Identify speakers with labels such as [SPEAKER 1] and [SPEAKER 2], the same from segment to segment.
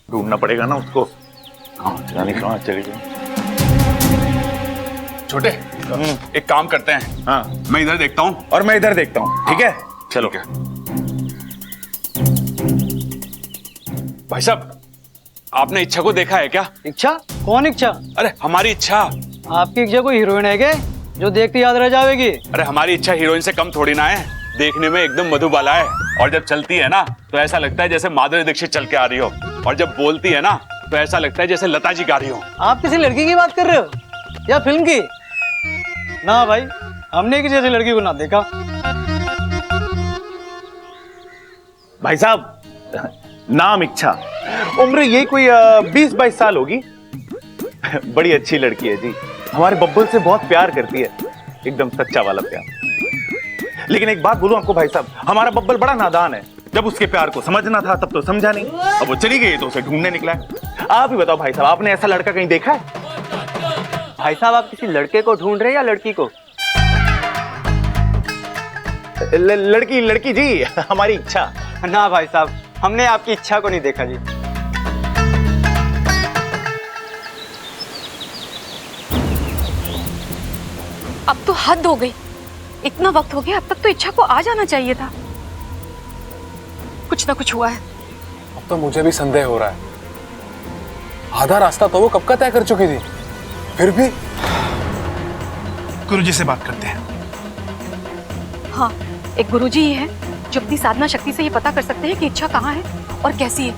[SPEAKER 1] ढूंढना पड़ेगा ना उसको। जाने कहाँ चली गई।
[SPEAKER 2] छोटे, एक काम करते हैं।
[SPEAKER 1] हाँ,
[SPEAKER 2] मैं इधर देखता हूँ
[SPEAKER 1] और मैं इधर देखता हूँ। ठीक है, चलो।
[SPEAKER 2] ठीक है। भाई साहब, आपने इच्छा को देखा है क्या?
[SPEAKER 3] इच्छा? कौन इच्छा?
[SPEAKER 2] अरे हमारी इच्छा।
[SPEAKER 3] आपकी इच्छा कोई हीरोइन है क्या जो देखते याद रह जाएगी?
[SPEAKER 2] अरे हमारी इच्छा हीरोइन से कम थोड़ी ना है, देखने में एकदम मधुबाला है। और जब चलती है ना तो ऐसा लगता है जैसे माधुरी दीक्षित चल के आ रही हो, और जब बोलती है ना तो ऐसा लगता है जैसे लता जी गा रही हो।
[SPEAKER 3] आप किसी लड़की की बात कर रहे हो या फिल्म की? ना भाई, हमने किसी ऐसी लड़की को ना देखा।
[SPEAKER 1] भाई साहब, नाम इच्छा, उम्र यही कोई 20-22 साल होगी। बड़ी अच्छी लड़की है जी, हमारे बब्बल से बहुत प्यार करती है, एकदम सच्चा वाला प्यार। लेकिन एक बात बोलूं आपको भाई साहब, हमारा बब्बल बड़ा नादान है। जब उसके प्यार को समझना था तब तो समझा नहीं, अब वो चली गई तो उसे ढूंढने निकला है। आप ही बताओ भाई साहब, आपने ऐसा लड़का कहीं देखा है?
[SPEAKER 4] भाई साहब, आप किसी लड़के को ढूंढ रहे हैं या लड़की को?
[SPEAKER 1] लड़की जी, हमारी इच्छा।
[SPEAKER 4] ना भाई साहब, हमने आपकी इच्छा को नहीं देखा जी।
[SPEAKER 5] अब तो हद हो गई, इतना वक्त हो गया, अब तक तो इच्छा को आ जाना चाहिए था। कुछ ना कुछ हुआ है।
[SPEAKER 6] अब तो मुझे भी संदेह हो रहा है। आधा रास्ता तो वो कब का तय कर चुकी थी, फिर भी।
[SPEAKER 7] गुरुजी से बात करते हैं।
[SPEAKER 5] हाँ, एक गुरुजी ही है जो अपनी साधना शक्ति से ये पता कर सकते हैं कि इच्छा कहाँ है और कैसी है।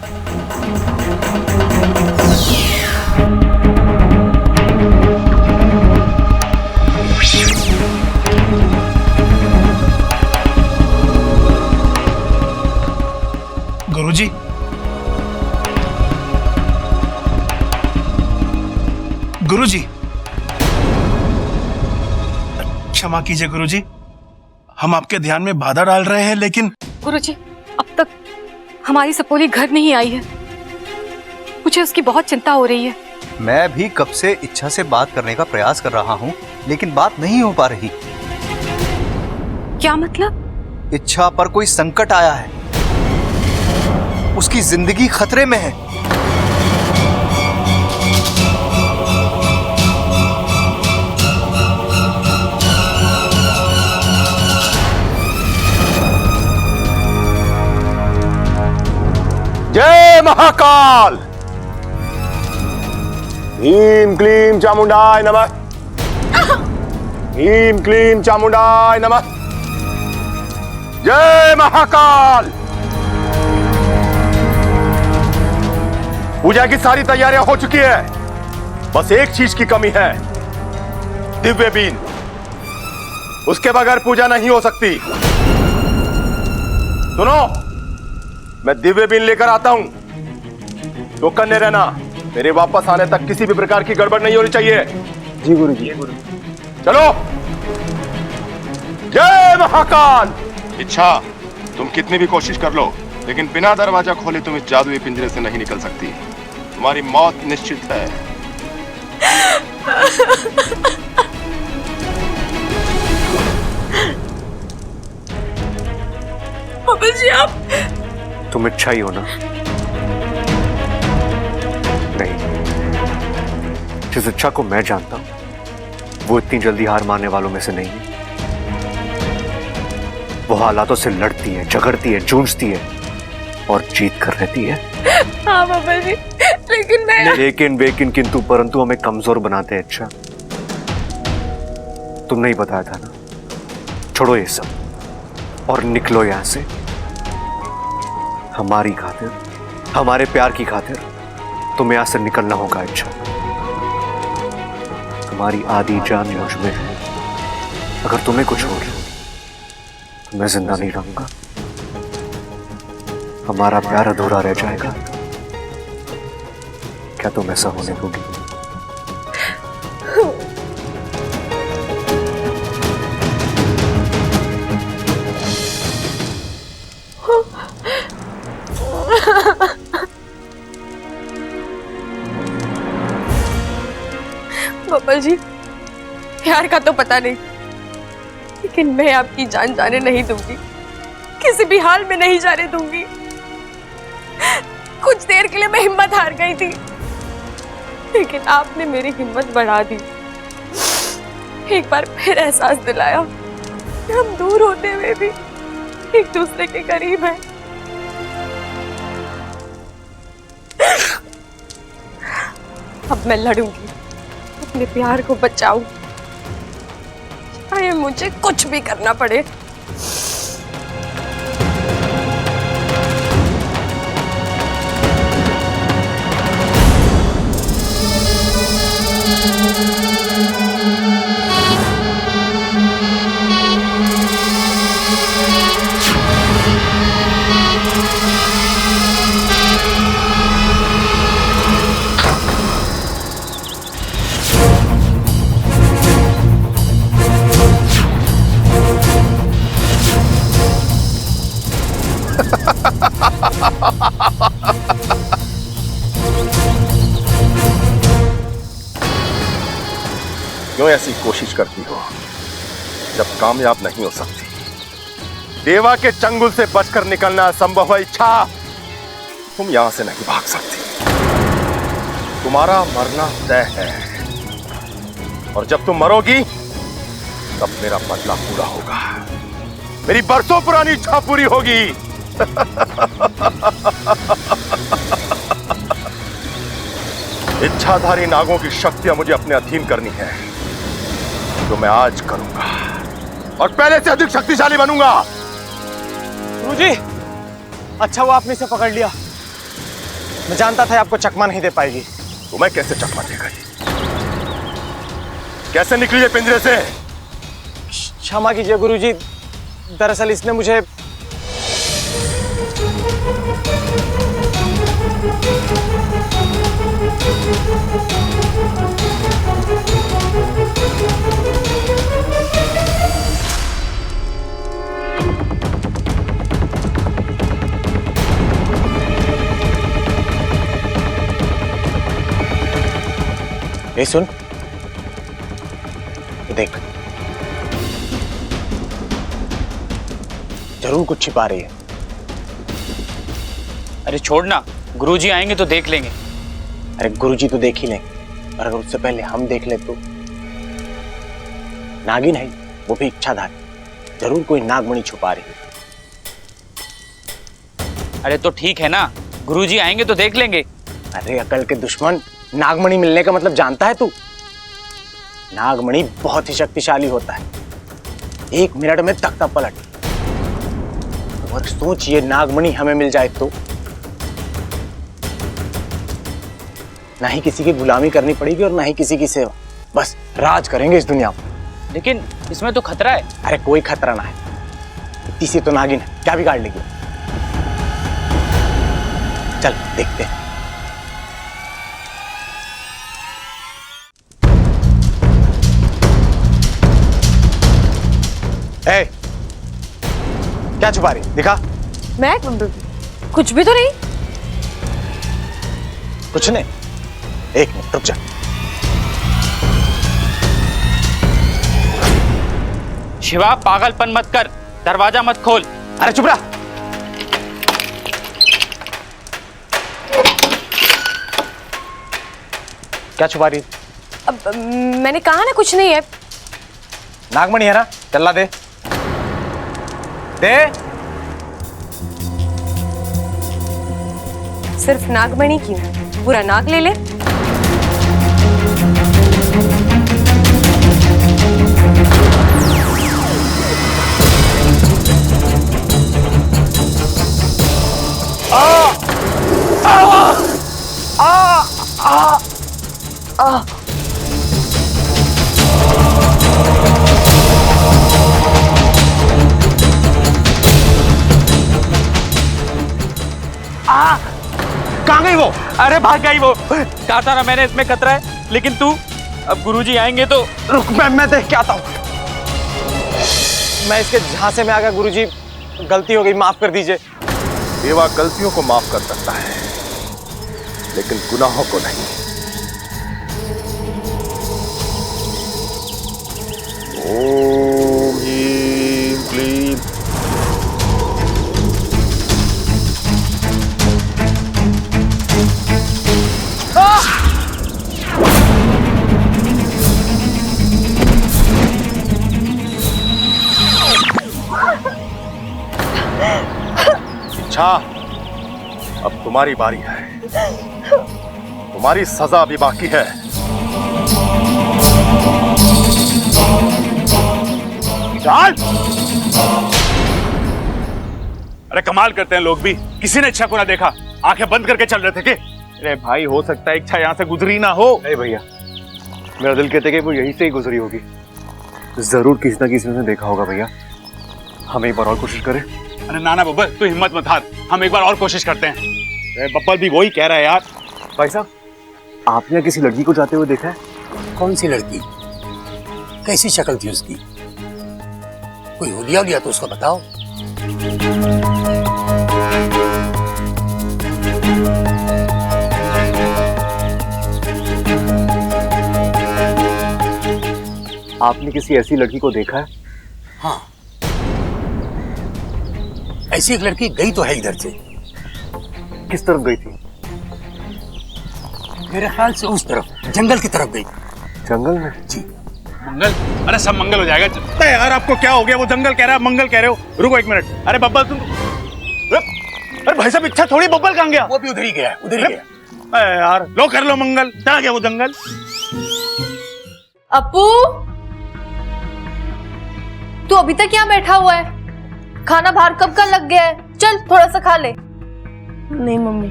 [SPEAKER 7] गुरुजी, गुरुजी, क्षमा कीजिए गुरुजी, हम आपके ध्यान में बाधा डाल रहे हैं, लेकिन
[SPEAKER 5] गुरुजी, अब तक हमारी सपोली घर नहीं आई है, मुझे उसकी बहुत चिंता हो रही है।
[SPEAKER 8] मैं भी कब से इच्छा से बात करने का प्रयास कर रहा हूँ, लेकिन बात नहीं हो पा रही।
[SPEAKER 5] क्या मतलब?
[SPEAKER 8] इच्छा पर कोई संकट आया है, उसकी जिंदगी खतरे में है।
[SPEAKER 9] जय महाकाल, ह्रीं क्लीं चामुंडाय नमः, ह्रीं क्लीं चामुंडाय नमः। जय महाकाल। पूजा की सारी तैयारियां हो चुकी है, बस एक चीज की कमी है, दिव्य बीन। उसके बगैर पूजा नहीं हो सकती। सुनो, मैं दिव्य बीन लेकर आता हूं, तो कन्ने रहना, मेरे वापस आने तक किसी भी प्रकार की गड़बड़ नहीं होनी चाहिए।
[SPEAKER 4] जी गुरुजी।
[SPEAKER 9] चलो। जय महाकाल। इच्छा, तुम कितनी भी कोशिश कर लो, लेकिन बिना दरवाजा खोले तुम इस जादुई पिंजरे से नहीं निकल सकती। तुम्हारी मौत निश्चित है।
[SPEAKER 5] बाबा जी, आप
[SPEAKER 8] तुम इच्छा ही हो ना? नहीं, जिस इच्छा को मैं जानता हूं वो इतनी जल्दी हार मानने वालों में से नहीं है। वो हालातों से लड़ती है, झगड़ती है, जूझती है और जीत कर रहती है।
[SPEAKER 5] हाँ बाबा जी, लेकिन मैं
[SPEAKER 8] लेकिन वेकिन किंतु परंतु हमें कमजोर बनाते हैं। इच्छा, तुम नहीं बताया था ना? छोड़ो ये सब और निकलो यहां से। हमारी खातिर, हमारे प्यार की खातिर तुम्हें यहां से निकलना होगा। इच्छा, तुम्हारी आधी जान मुझ में है। अगर तुम्हें कुछ हो तो मैं जिंदा नहीं रहूंगा, हमारा प्यार अधूरा रह जाएगा। क्या तुम ऐसा होने दोगी?
[SPEAKER 5] बाबा जी, प्यार का तो पता नहीं, लेकिन मैं आपकी जान जाने नहीं दूंगी, किसी भी हाल में नहीं जाने दूंगी।
[SPEAKER 10] कुछ देर के लिए मैं हिम्मत हार गई थी, लेकिन आपने मेरी हिम्मत बढ़ा दी। एक बार फिर एहसास दिलाया कि हम दूर होते हुए भी एक दूसरे के करीब हैं। अब मैं लड़ूंगी, अपने प्यार को बचाऊं, चाहे मुझे कुछ भी करना पड़े।
[SPEAKER 9] क्यों ऐसी कोशिश करती हो जब कामयाब नहीं हो सकती? देवा के चंगुल से बचकर निकलना असंभव है इच्छा। तुम यहां से नहीं भाग सकती, तुम्हारा मरना तय है, और जब तुम मरोगी तब मेरा बदला पूरा होगा, मेरी बरसों पुरानी इच्छा पूरी होगी। इच्छाधारी नागों की शक्तियां मुझे अपने अधीन करनी है, जो मैं आज करूंगा, और पहले से अधिक शक्तिशाली बनूंगा।
[SPEAKER 3] गुरुजी, अच्छा वो आपने इसे पकड़ लिया। मैं जानता था आपको चकमा नहीं दे पाएगी।
[SPEAKER 9] तुम्हें कैसे चकमा देगा? कैसे निकली ये पिंजरे से?
[SPEAKER 3] क्षमा कीजिए गुरुजी, दरअसल इसने मुझे
[SPEAKER 1] ए सुन, देख, जरूर कुछ छिपा रही है।
[SPEAKER 4] अरे छोड़ना, गुरुजी आएंगे तो देख लेंगे।
[SPEAKER 1] अरे गुरुजी तो देख ही लेंगे, और अगर उससे पहले हम देख ले तो? नागिन है वो भी इच्छाधारी, जरूर कोई नागमणि छुपा रही है।
[SPEAKER 4] अरे तो ठीक है ना, गुरुजी आएंगे तो देख लेंगे।
[SPEAKER 1] अरे अकल के दुश्मन, नागमणि मिलने का मतलब जानता है तू? नागमणि बहुत ही शक्तिशाली होता है, 1 मिनट में तख्ता पलट। और सोच, ये नागमणि हमें मिल जाए तो ना ही किसी की गुलामी करनी पड़ेगी और ना ही किसी की सेवा, बस राज करेंगे इस दुनिया में।
[SPEAKER 4] लेकिन इसमें तो खतरा है।
[SPEAKER 1] अरे कोई खतरा ना है, इतनी सी तो नागिन है, क्या बिगाड़ लेगी? चल देखते हैं। ए, क्या छुपा रही? दिखा।
[SPEAKER 10] मैं कुछ भी तो नहीं।
[SPEAKER 1] कुछ नहीं? 1 मिनट रुक जा।
[SPEAKER 4] शिवा, पागलपन मत कर, दरवाजा मत खोल।
[SPEAKER 1] अरे चुप रहा। क्या छुपा रही?
[SPEAKER 10] अब मैंने कहा ना कुछ नहीं है।
[SPEAKER 1] नागमणि है ना, चल्ला दे दे।
[SPEAKER 10] सिर्फ नागमणि क्यों, पूरा नाग ले ले।
[SPEAKER 1] कहाँ गई वो?
[SPEAKER 4] अरे भाग गई वो। कहा था ना मैंने, इसमें खतरा है। लेकिन तू, अब गुरुजी आएंगे तो।
[SPEAKER 1] रुक, मैं देख के आता हूँ। मैं इसके झांसे में आ गया गुरुजी, गलती हो गई, माफ कर दीजिए।
[SPEAKER 9] देवा गलतियों को माफ कर सकता है, लेकिन गुनाहों को नहीं। ओम ह्रीं क्लीं। इच्छा, अब तुम्हारी बारी है। तुम्हारी सजा भी बाकी है।
[SPEAKER 2] चल। अरे कमाल करते हैं लोग भी, किसी ने इच्छा को ना देखा, आंखें बंद करके चल रहे थे कि?
[SPEAKER 1] अरे भाई, हो सकता है इच्छा यहाँ से गुजरी ना हो।
[SPEAKER 8] नहीं भैया, मेरा दिल कहता है कि वो यहीं से ही गुजरी होगी। जरूर किसी ना किसी ने देखा होगा भैया। हम एक बार और कोशिश करें?
[SPEAKER 2] अरे नाना बब्बर, तू हिम्मत मत हार, हम एक बार और कोशिश करते हैं।
[SPEAKER 1] अरे बब्बर भी वही कह रहा है यार।
[SPEAKER 8] भाई साहब, आपने किसी लड़की को जाते हुए देखा है?
[SPEAKER 11] कौन सी लड़की? कैसी शक्ल थी उसकी? कोई हुलिया उलिया तो उसको बताओ।
[SPEAKER 8] आपने किसी ऐसी लड़की को देखा है?
[SPEAKER 11] हाँ, ऐसी एक लड़की गई तो है इधर से।
[SPEAKER 8] किस तरफ गई थी?
[SPEAKER 11] मेरे ख्याल से उस तरफ, जंगल की तरफ गई।
[SPEAKER 8] जंगल में?
[SPEAKER 11] जी।
[SPEAKER 2] मंगल? अरे सब मंगल हो जाएगा।
[SPEAKER 1] अरे यार, आपको क्या हो गया? वो जंगल कह रहा है, मंगल कह रहे हो। रुको एक मिनट। अरे बब्बल तुम, अरे भाई साहब, इच्छा थोड़ी, बब्बल कहाँ गया?
[SPEAKER 11] वो भी उधर ही गया, उधर ही गया।
[SPEAKER 1] अरे यार, लो कर लो मंगल। कहाँ गया वो जंगल?
[SPEAKER 10] अपू, तू अभी तक यहाँ बैठा हुआ है? खाना बाहर कब का लग गया है? चल थोड़ा सा खा ले।
[SPEAKER 12] नहीं मम्मी,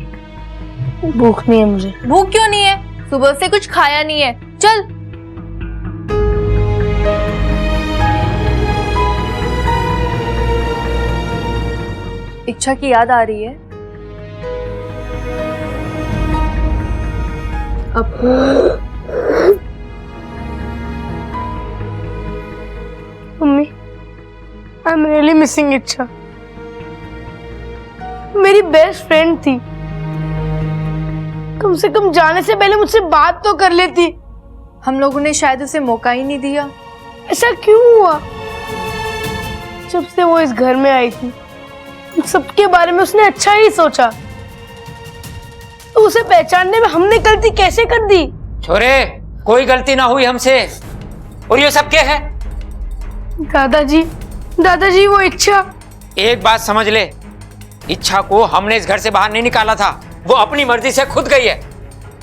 [SPEAKER 12] भूख नहीं है मुझे।
[SPEAKER 10] भूख क्यों नहीं है? सुबह से कुछ खाया नहीं है। चल। इच्छा की याद आ रही है? Apu,
[SPEAKER 12] mummy, I am really missing Ichha. मेरी बेस्ट फ्रेंड थी। कम से कम जाने से पहले मुझसे बात तो कर लेती।
[SPEAKER 10] हम लोगों ने शायद उसे मौका ही नहीं दिया।
[SPEAKER 12] ऐसा क्यों हुआ? जब से वो इस घर में आई थी, सबके बारे में उसने अच्छा ही सोचा। तो उसे पहचानने में हमने गलती कैसे कर दी?
[SPEAKER 13] छोरे, कोई गलती ना हुई हमसे। और ये सब क्या है?
[SPEAKER 12] दादाजी वो इच्छा।
[SPEAKER 13] एक बात समझ ले, इच्छा को हमने इस घर से बाहर नहीं निकाला था, वो अपनी मर्जी से खुद गई है।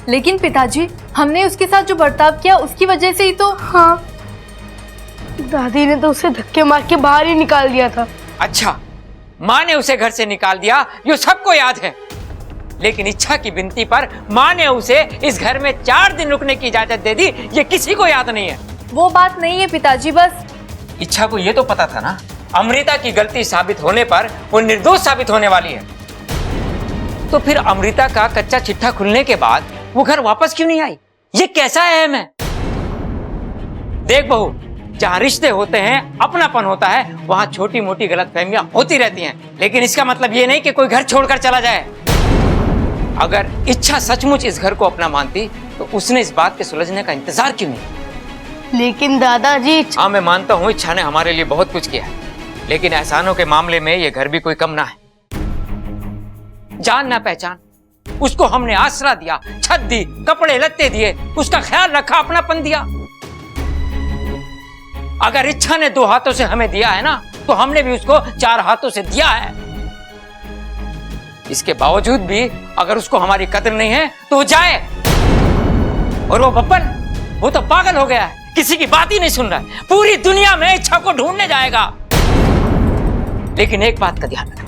[SPEAKER 10] लेकिन पिताजी, हमने उसके साथ जो बर्ताव किया उसकी वजह से ही तो।
[SPEAKER 12] हाँ, दादी ने तो उसे धक्के मार के बाहर ही निकाल दिया था।
[SPEAKER 13] अच्छा, माँ ने उसे घर से निकाल दिया, ये सबको याद है। लेकिन इच्छा की विनती पर माँ ने उसे इस घर में 4 दिन रुकने की इजाजत दे दी, ये किसी को याद नहीं है।
[SPEAKER 10] वो बात नहीं है पिताजी, बस
[SPEAKER 13] इच्छा को ये तो पता था ना, अमृता की गलती साबित होने पर वो निर्दोष साबित होने वाली है। तो फिर अमृता का कच्चा चिट्ठा खुलने के बाद वो घर वापस क्यों नहीं आई? ये कैसा अहम है? देख बहू, जहाँ रिश्ते होते हैं, अपनापन होता है, वहाँ छोटी मोटी गलतफहमियां होती रहती हैं। लेकिन इसका मतलब ये नहीं कि कोई घर छोड़कर चला जाए। अगर इच्छा सचमुच इस घर को अपना मानती तो उसने इस बात के सुलझने का इंतजार क्यों नहीं?
[SPEAKER 12] लेकिन दादाजी।
[SPEAKER 13] हाँ, मैं मानता हूँ इच्छा ने हमारे लिए बहुत कुछ किया है, लेकिन एहसानों के मामले में ये घर भी कोई कम ना है। जान ना पहचान, उसको हमने आसरा दिया, छत दी, कपड़े लत्ते दिए, उसका ख्याल रखा, अपनापन दिया। अगर इच्छा ने 2 हाथों से हमें दिया है ना, तो हमने भी उसको 4 हाथों से दिया है। इसके बावजूद भी अगर उसको हमारी कदर नहीं है तो वो जाए। और वो बब्बन, वो तो पागल हो गया है, किसी की बात ही नहीं सुन रहा है, पूरी दुनिया में इच्छा को ढूंढने जाएगा। लेकिन एक बात का ध्यान रखना,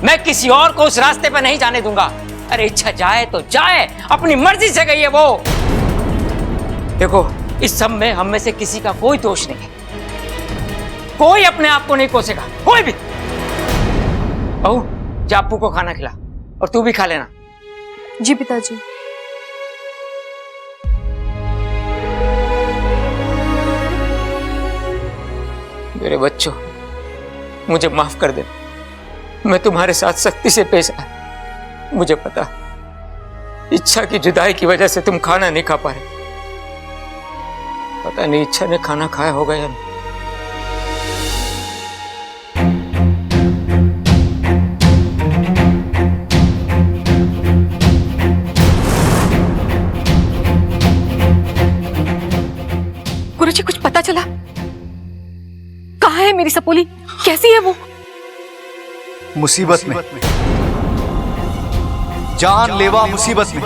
[SPEAKER 13] मैं किसी और को उस रास्ते पर नहीं जाने दूंगा। अरे इच्छा जाए तो जाए, अपनी मर्जी से गई है वो। देखो, इस सब में हम में से किसी का कोई दोष नहीं है। कोई अपने आप को नहीं कोसेगा, कोई भी। बहू, जा अप्पू को खाना खिला, और तू भी खा लेना।
[SPEAKER 10] जी पिताजी।
[SPEAKER 13] मेरे बच्चों, मुझे माफ कर दे, मैं तुम्हारे साथ सख्ती से पेश आया। मुझे पता, इच्छा की जुदाई की वजह से तुम खाना नहीं खा पाए। पता नहीं इच्छा ने खाना खाया होगा या नहीं।
[SPEAKER 5] गुरुजी, कुछ पता चला? कहाँ है मेरी सपोली? कैसी है वो?
[SPEAKER 14] मुसीबत में, जानलेवा मुसीबत में।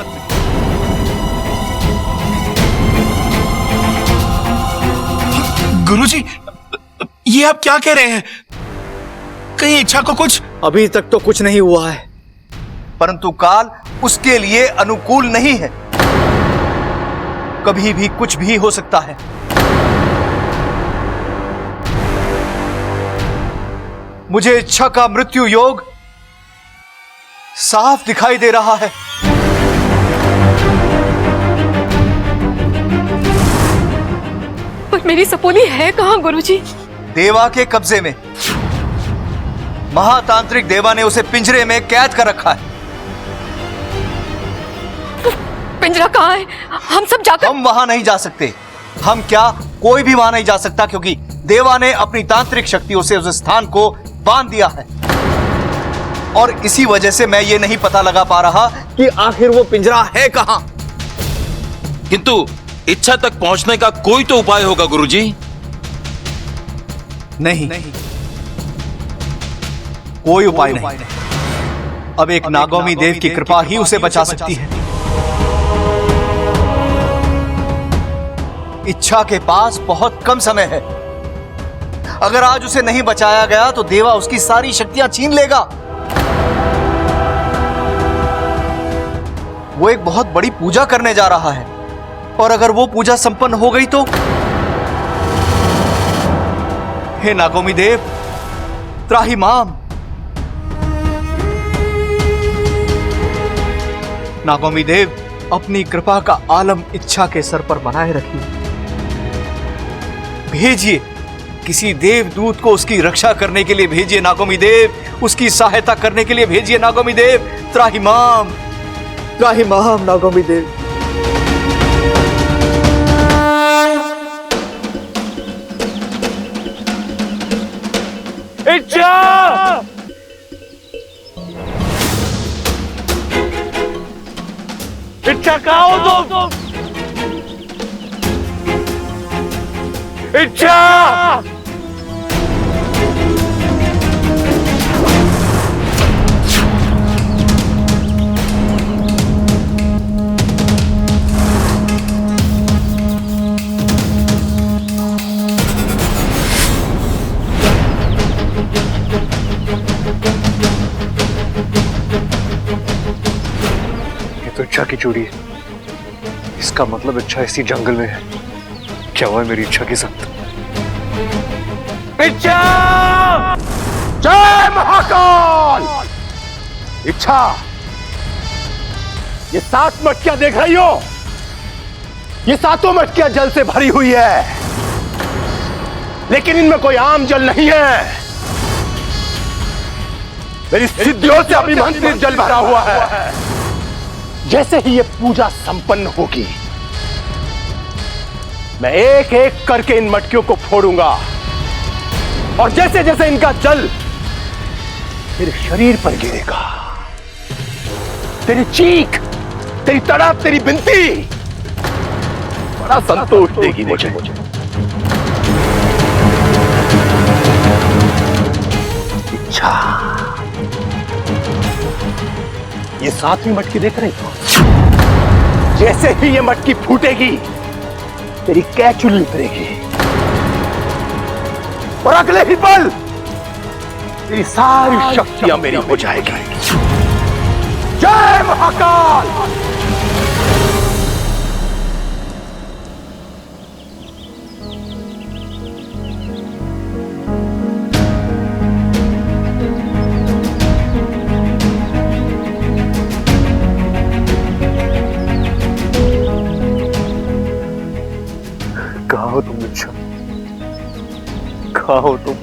[SPEAKER 7] गुरुजी, ये आप क्या कह रहे हैं? कहीं इच्छा को कुछ?
[SPEAKER 14] अभी तक तो कुछ नहीं हुआ है, परंतु काल उसके लिए अनुकूल नहीं है। कभी भी कुछ भी हो सकता है। मुझे इच्छा का मृत्यु योग साफ दिखाई दे रहा है।
[SPEAKER 5] पर मेरी सपोली है कहाँ गुरुजी?
[SPEAKER 14] देवा के कब्जे में। महातांत्रिक देवा ने उसे पिंजरे में कैद कर रखा है।
[SPEAKER 5] पिंजरा कहाँ है? हम सब जाकर।
[SPEAKER 14] हम वहां नहीं जा सकते। हम क्या, कोई भी वहां नहीं जा सकता, क्योंकि देवा ने अपनी तांत्रिक शक्तियों से उस स्थान को बांध दिया है। और इसी वजह से मैं ये नहीं पता लगा पा रहा कि आखिर वो पिंजरा है कहां।
[SPEAKER 4] किंतु इच्छा तक पहुंचने का कोई तो उपाय होगा गुरुजी।
[SPEAKER 14] नहीं, कोई उपाय नहीं। अब एक नागौमी देव की कृपा ही उसे बचा सकती है। इच्छा के पास बहुत कम समय है। अगर आज उसे नहीं बचाया गया तो देवा उसकी सारी शक्तियां छीन लेगा। वो एक बहुत बड़ी पूजा करने जा रहा है, और अगर वो पूजा संपन्न हो गई तो? हे नागौमी देव, त्राहिमाम। नागौमी देव, अपनी कृपा का आलम इच्छा के सर पर बनाए रखिए। भेजिए किसी देवदूत को उसकी रक्षा करने के लिए भेजिए नागौमी देव, उसकी सहायता करने के लिए भेजिए नागौमी देव। त्राहिमाम, त्राहिमाम नागौमी देव।
[SPEAKER 3] इच्छा! इच्छा कहाँ हो तुम? इच्छा!
[SPEAKER 8] तो इच्छा की चूड़ी है। इसका मतलब इच्छा इसी जंगल में है। क्या हुआ है मेरी इच्छा के साथ?
[SPEAKER 3] इच्छा!
[SPEAKER 9] जय महाकाल! इच्छा, ये 7 मटकियां देख रही हो? ये 7 मटकियां जल से भरी हुई है, लेकिन इनमें कोई आम जल नहीं है। मेरी सिद्धियों से अभिमंत्रित जल भरा हुआ है। जैसे ही ये पूजा संपन्न होगी, मैं एक एक करके इन मटकियों को फोड़ूंगा, और जैसे जैसे इनका जल तेरे शरीर पर गिरेगा, तेरी चीख, तेरी तड़प, तेरी विनती बड़ा संतोष देगी मुझे। इच्छा, ये 7वीं मटकी देख रही हो? जैसे ही ये मटकी फूटेगी, तेरी कैचुली उतरेगी, और अगले ही पल तेरी सारी शक्तियां मेरी हो जाएगी। जय महाकाल!
[SPEAKER 8] कहाँ हो तुम इच्छा? कहाँ हो तुम?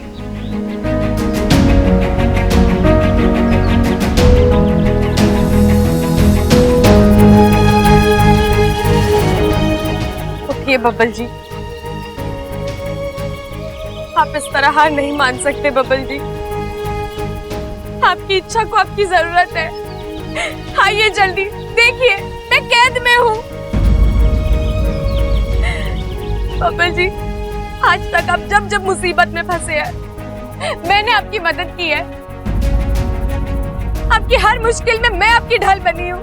[SPEAKER 10] उठिए बब्बल जी, आप इस तरह हार नहीं मान सकते बब्बल जी। आपकी इच्छा को आपकी जरूरत है। आइए जल्दी, देखिए मैं कैद में हूँ। बब्बल जी, आज तक आप जब जब मुसीबत में फंसे हैं, मैंने आपकी मदद की है। आपकी हर मुश्किल में मैं आपकी ढाल बनी हूँ।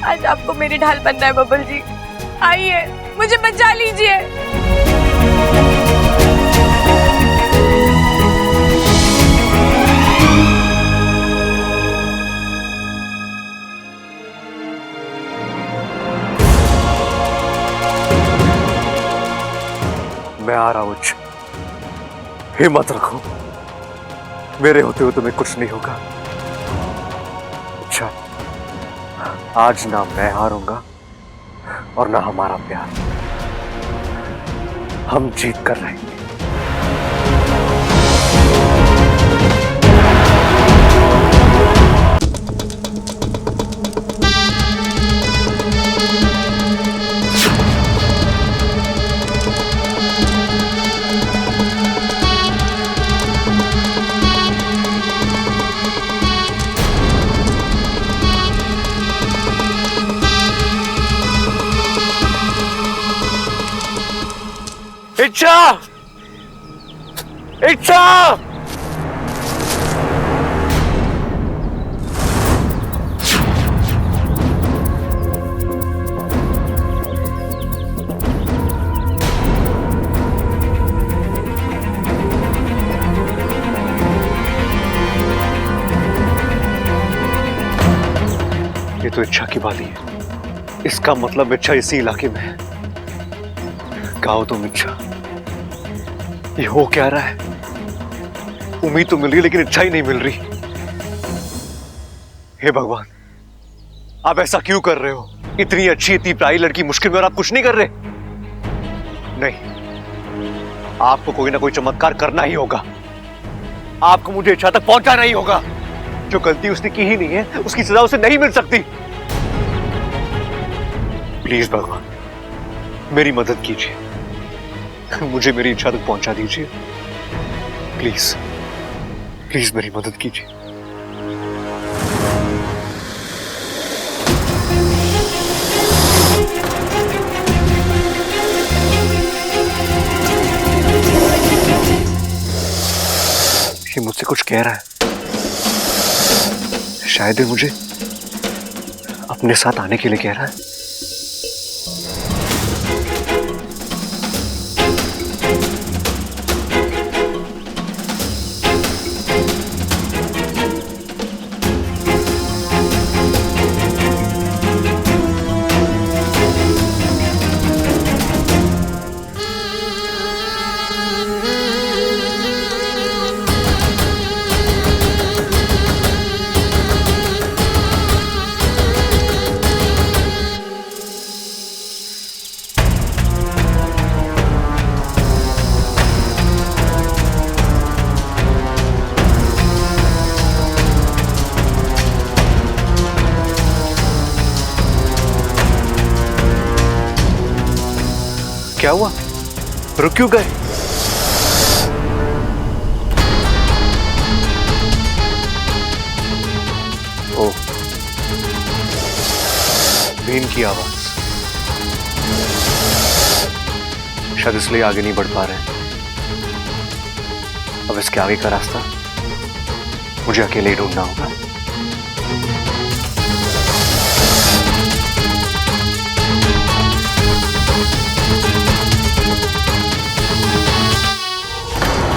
[SPEAKER 10] आज आपको मेरी ढाल बनना है बबल जी। आइए, मुझे बचा लीजिए।
[SPEAKER 8] मैं आ रहा हूं। हिम्मत रखो, मेरे होते हुए तुम्हें कुछ नहीं होगा। अच्छा, आज ना मैं हारूंगा और ना हमारा प्यार। हम जीत कर रहेंगे। इच्छा! इच्छा! ये तो इच्छा की बात ही है। इसका मतलब इच्छा इसी इलाके में है। कहो तुम इच्छा, ये हो क्या रहा है? उम्मीद तो मिल रही लेकिन इच्छा ही नहीं मिल रही। हे भगवान, आप ऐसा क्यों कर रहे हो? इतनी अच्छी इतनी प्यारी लड़की मुश्किल में और आप कुछ नहीं कर रहे? नहीं, आपको कोई ना कोई चमत्कार करना ही होगा। आपको मुझे इच्छा तक पहुंचाना ही होगा। जो गलती उसने की ही नहीं है, उसकी सजा उसे नहीं मिल सकती। प्लीज भगवान, मेरी मदद कीजिए। मुझे मेरी इच्छा तक पहुंचा दीजिए। प्लीज प्लीज मेरी मदद कीजिए। ये मुझसे कुछ कह रहा है। शायद ये मुझे अपने साथ आने के लिए कह रहा है। क्या हुआ? रुक क्यों गए? ओ, बीन की आवाज। शायद इसलिए आगे नहीं बढ़ पा रहे। अब इसके आगे का रास्ता मुझे अकेले ही ढूंढना होगा।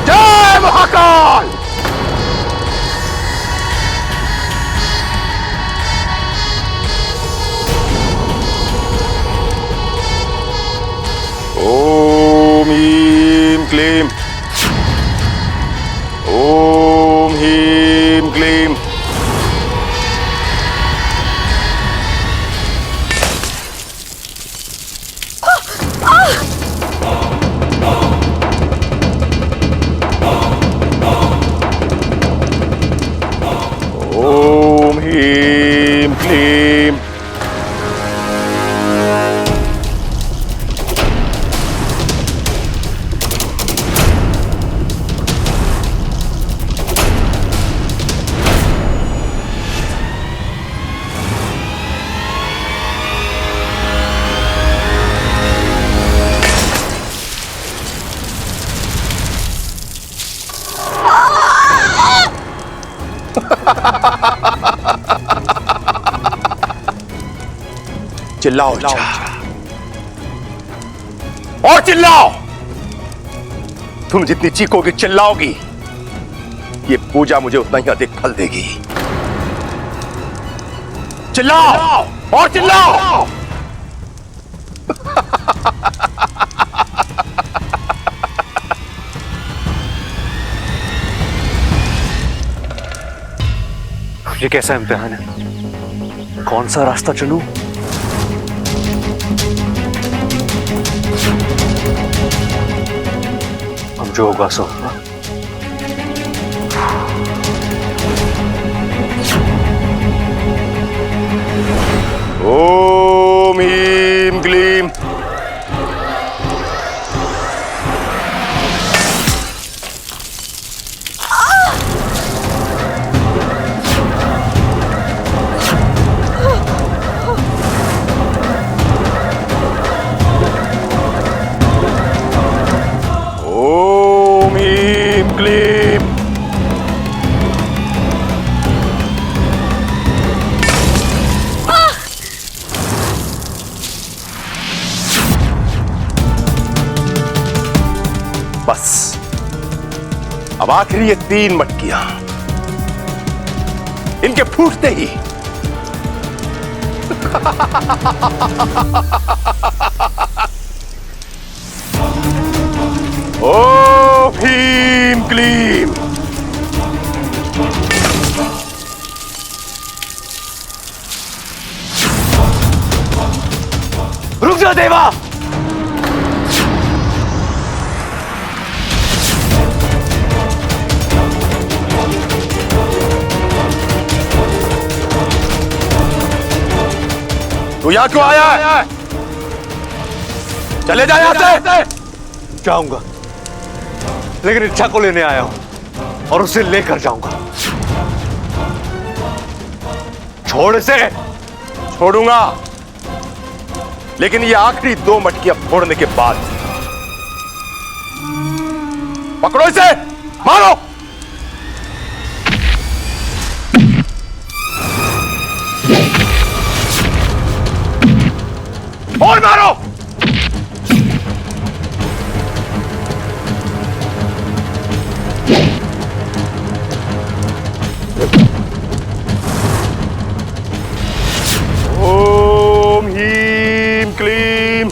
[SPEAKER 9] जय महाकाल! ओम ह्रीं क्लीं, ओम ह्रीं क्लीं, चिल्लाओ इच्छा, और चिल्लाओ। तुम जितनी चीखोगी चिल्लाओगी, ये पूजा मुझे उतना ही अधिक फल देगी। चिल्लाओ और चिल्लाओ।
[SPEAKER 8] ये कैसा इम्तिहान है? कौन सा रास्ता चलूं? अब जो होगा सो होगा।
[SPEAKER 9] ओम ह्रीं क्लीं। ओम ह्रीं क्लीं। बस अब आखिरी ये 3 मटकियां, इनके फूटते ही ओम ह्रीं क्लीं।
[SPEAKER 8] रुक जा देवा।
[SPEAKER 9] तू यहां क्यों आया है? चले जा यहां से।
[SPEAKER 8] जाऊंगा, लेकिन इच्छा को लेने आया हूं और उसे लेकर जाऊंगा।
[SPEAKER 9] छोड़ इसे। छोड़ूंगा, लेकिन ये आखिरी 2 मटकियां फोड़ने के बाद। पकड़ो इसे, मारो। और मारो। ओम ह्रीं क्लीं।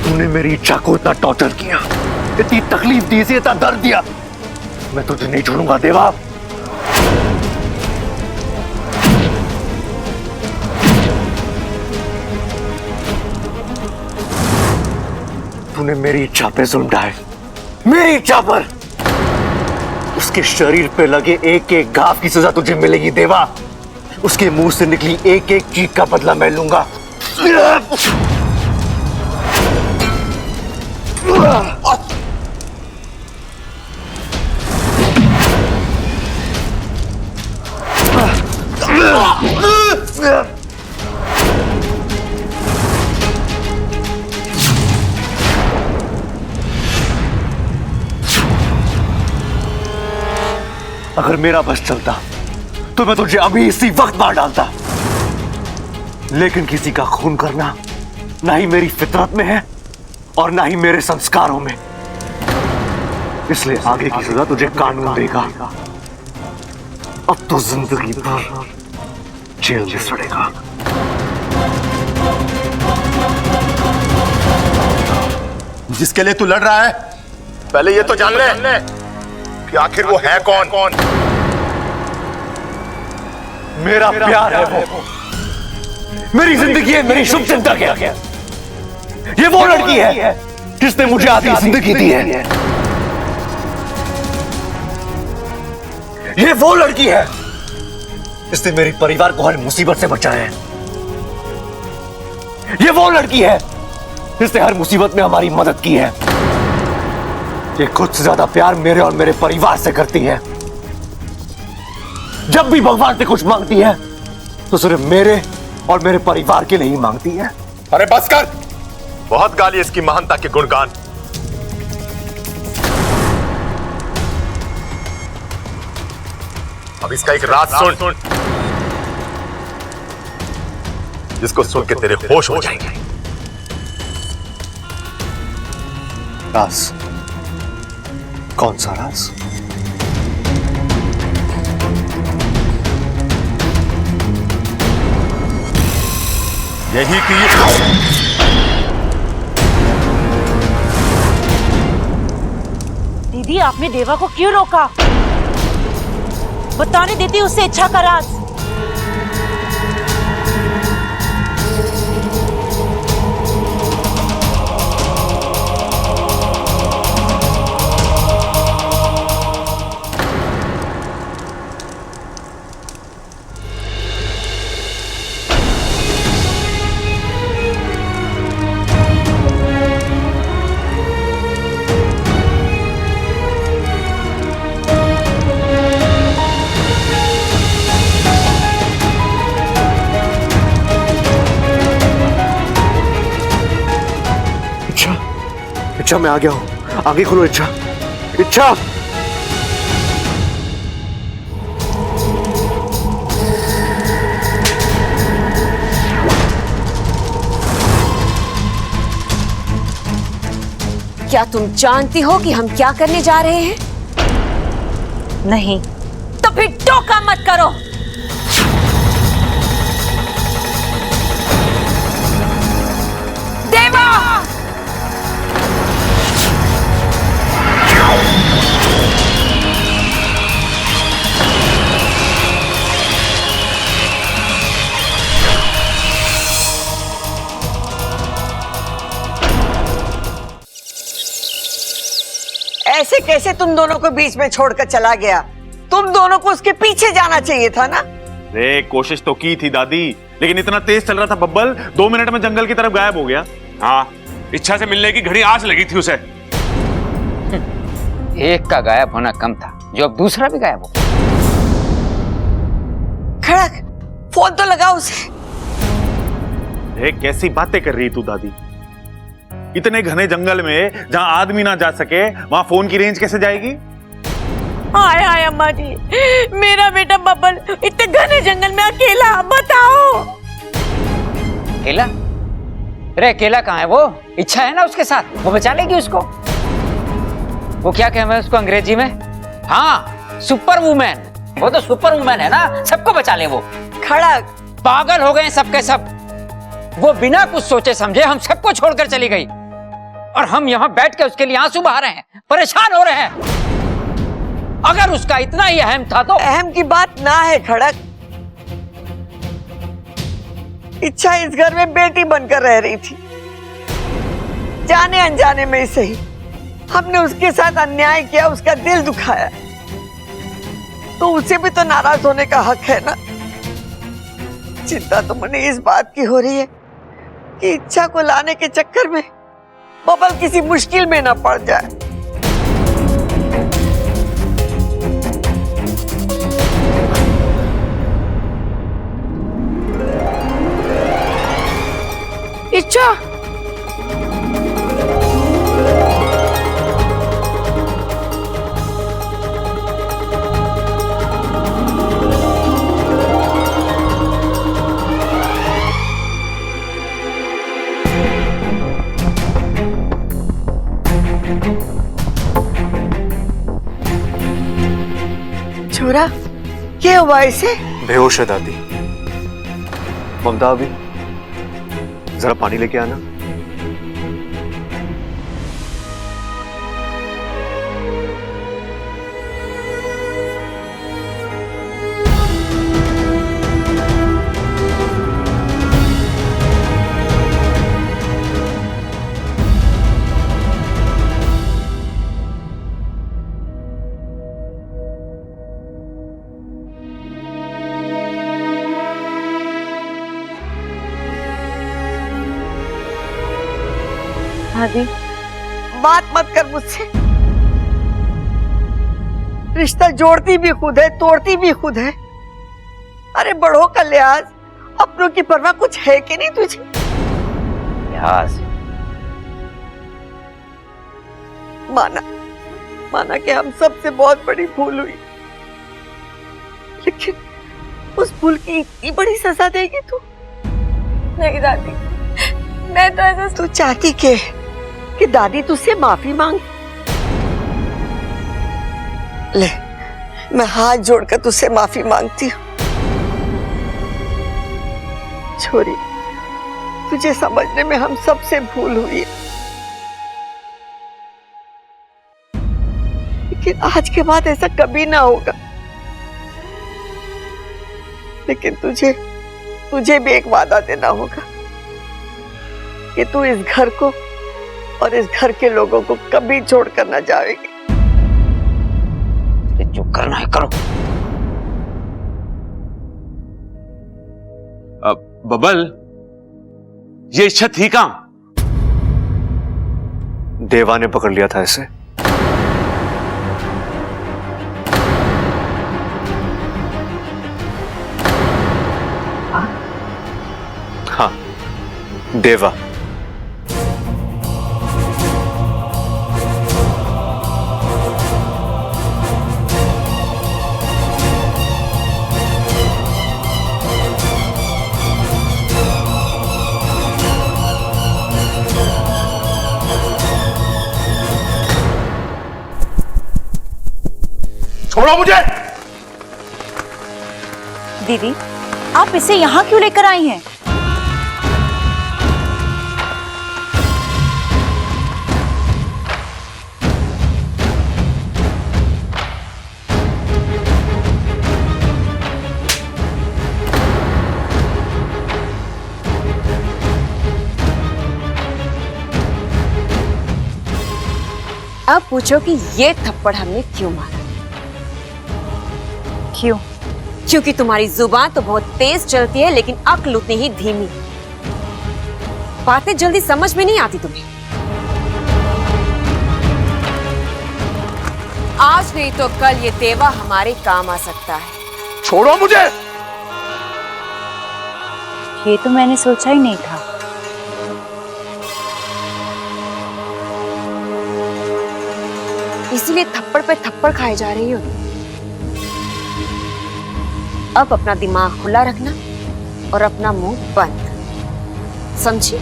[SPEAKER 8] तूने मेरी इच्छा को इतना टॉर्चर किया, इतनी तकलीफ दी, इसे इतना दर्द दिया, मैं तुझे नहीं छोड़ूंगा देवा। तूने मेरी इच्छा पे जुल्म ढाए, मेरी इच्छा पर। उसके शरीर पे लगे एक एक घाव की सजा तुझे मिलेगी देवा। उसके मुंह से निकली एक एक चीख का बदला मैं लूंगा। अगर मेरा बस चलता तो मैं तुझे अभी इसी वक्त मार डालता, लेकिन किसी का खून करना ना ही मेरी फितरत में है और ना ही मेरे संस्कारों में, इसलिए आगे की सजा तुझे कानून देगा। अब तो जिंदगी भर जेल में सड़ेगा।
[SPEAKER 9] जिसके लिए तू लड़ रहा है, पहले ये तो जान ले कि आखिर वो है कौन।
[SPEAKER 8] मेरा प्यार है वो, मेरी जिंदगी है, मेरी शुभ चिंतक है। ये वो लड़की है जिसने मुझे आधी जिंदगी दी है। ये वो लड़की है जिसने मेरे परिवार को हर मुसीबत से बचाया है। ये वो लड़की है जिसने हर मुसीबत में हमारी मदद की है। ये खुद से ज्यादा प्यार मेरे और मेरे परिवार से करती है। जब भी भगवान से कुछ मांगती है तो सिर्फ मेरे और मेरे परिवार के लिए ही मांगती है।
[SPEAKER 9] अरे बस कर, बहुत गाली इसकी महानता के गुणगान। अब इसका एक राज सुन, जिसको सुन के तेरे होश हो जाएंगे।
[SPEAKER 8] राज? कौन सा राज?
[SPEAKER 9] यही कि
[SPEAKER 15] दीदी, आपने देवा को क्यों रोका? बताने देती उससे इच्छा का राज।
[SPEAKER 8] इच्छा, मैं आ गया हूं। आगे खोलो इच्छा। इच्छा,
[SPEAKER 10] क्या तुम जानती हो कि हम क्या करने जा रहे हैं?
[SPEAKER 15] नहीं।
[SPEAKER 10] तो फिर टोका मत करो। देवा!
[SPEAKER 16] ऐसे कैसे तुम दोनों को बीच में छोड़कर चला गया? तुम दोनों को उसके पीछे जाना चाहिए था ना।
[SPEAKER 1] रे, कोशिश तो की थी दादी, लेकिन इतना तेज चल रहा था बब्बल, 2 मिनट में जंगल की तरफ गायब हो गया।
[SPEAKER 2] हाँ, इच्छा से मिलने की घड़ी आज लगी थी उसे।
[SPEAKER 13] एक का गायब होना कम था, जो अब दूसरा भी गायब हो।
[SPEAKER 16] खड़क, फोन तो लगा उसे।
[SPEAKER 1] रे, कैसी बातें कर रही तू दादी? इतने घने जंगल में जहां आदमी ना जा सके, वहां फोन की रेंज कैसे जाएगी?
[SPEAKER 15] हाय हाय अम्मा जी, मेरा बेटा बब्बल इतने घने जंगल में अकेला, बताओ।
[SPEAKER 13] अकेला? अरे अकेला कहाँ है वो? इच्छा है ना उसके साथ, वो बचा लेगी उसको। वो क्या कहते हैं उसको अंग्रेजी में? हाँ, सुपर वुमेन। वो तो सुपर वुमेन है ना, सबको बचा ले वो।
[SPEAKER 16] खड़क,
[SPEAKER 13] पागल हो गए सबके सब। वो बिना कुछ सोचे समझे हम सबको छोड़कर चली गई, और हम यहाँ बैठ के उसके लिए आंसू बहा रहे हैं, परेशान हो रहे हैं। अगर उसका इतना ही अहम था तो।
[SPEAKER 16] अहम की बात ना है खड़क। इच्छा इस घर में बेटी बनकर रह रही थी। जाने अनजाने में ही सही, हमने उसके साथ अन्याय किया, उसका दिल दुखाया, तो उसे भी तो नाराज होने का हक है ना। चिंता तो मुझे इस बात की हो रही है कि इच्छा को लाने के चक्कर में बबल किसी मुश्किल में ना पड़ जाए।
[SPEAKER 12] इच्छा,
[SPEAKER 16] छोरा, क्या हुआ इसे?
[SPEAKER 8] बेहोश है दादी। ममता, अभी जरा पानी लेके आना।
[SPEAKER 16] दादी, बात मत कर मुझसे। रिश्ता जोड़ती भी खुद है, तोड़ती भी खुद है। अरे बड़ों का लिहाज, अपनों की परवाह कुछ है कि नहीं तुझे?
[SPEAKER 13] लिहाज?
[SPEAKER 16] माना कि हम सबसे बहुत बड़ी भूल हुई, लेकिन उस भूल की इतनी बड़ी सजा देगी तू?
[SPEAKER 10] नहीं दादी, मैं तो ऐसा।
[SPEAKER 16] तू चाहती कि दादी तुझसे माफी मांगे? ले, मैं हाथ जोड़कर तुझसे माफी मांगती हूँ। छोरी, तुझे समझने में हम सबसे भूल हुई है, लेकिन आज के बाद ऐसा कभी ना होगा। लेकिन तुझे भी एक वादा देना होगा कि तू इस घर को और इस घर के लोगों को कभी छोड़कर न जाएगी।
[SPEAKER 13] जो करना है करो।
[SPEAKER 2] बबल, ये इच्छा थी कहां?
[SPEAKER 8] देवा ने पकड़ लिया था इसे। हाँ, देवा।
[SPEAKER 9] छोड़ो मुझे!
[SPEAKER 15] दीदी, आप इसे यहाँ क्यों लेकर आई हैं?
[SPEAKER 10] अब पूछो कि ये थप्पड़ हमने क्यों मारा?
[SPEAKER 15] क्यों?
[SPEAKER 10] क्योंकि तुम्हारी जुबान तो बहुत तेज चलती है, लेकिन अक्ल उतनी ही धीमी। बातें जल्दी समझ में नहीं आती तुम्हें। आज नहीं तो कल ये देवा हमारे काम आ सकता है।
[SPEAKER 9] छोड़ो मुझे!
[SPEAKER 15] ये तो मैंने सोचा ही नहीं था।
[SPEAKER 10] इसीलिए थप्पड़ पे थप्पड़ खाए जा रही हो। अब अपना दिमाग खुला रखना और अपना मुंह बंद, समझी?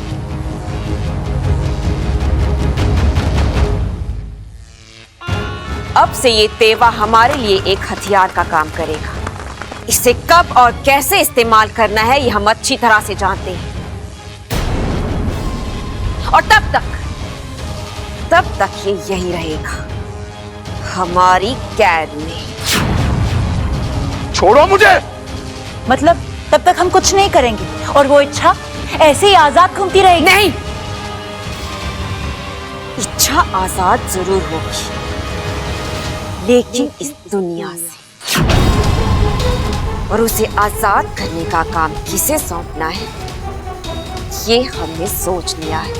[SPEAKER 10] अब से ये तेवा हमारे लिए एक हथियार का काम करेगा। इसे कब और कैसे इस्तेमाल करना है ये हम अच्छी तरह से जानते हैं। और तब तक ये यही रहेगा, हमारी कैद में।
[SPEAKER 9] छोड़ो मुझे!
[SPEAKER 15] मतलब तब तक हम कुछ नहीं करेंगे और वो इच्छा ऐसे ही आजाद घूमती रहेगी?
[SPEAKER 10] नहीं, इच्छा आजाद जरूर होगी, लेकिन इस दुनिया से। और उसे आजाद करने का काम किसे सौंपना है ये हमने सोच लिया है।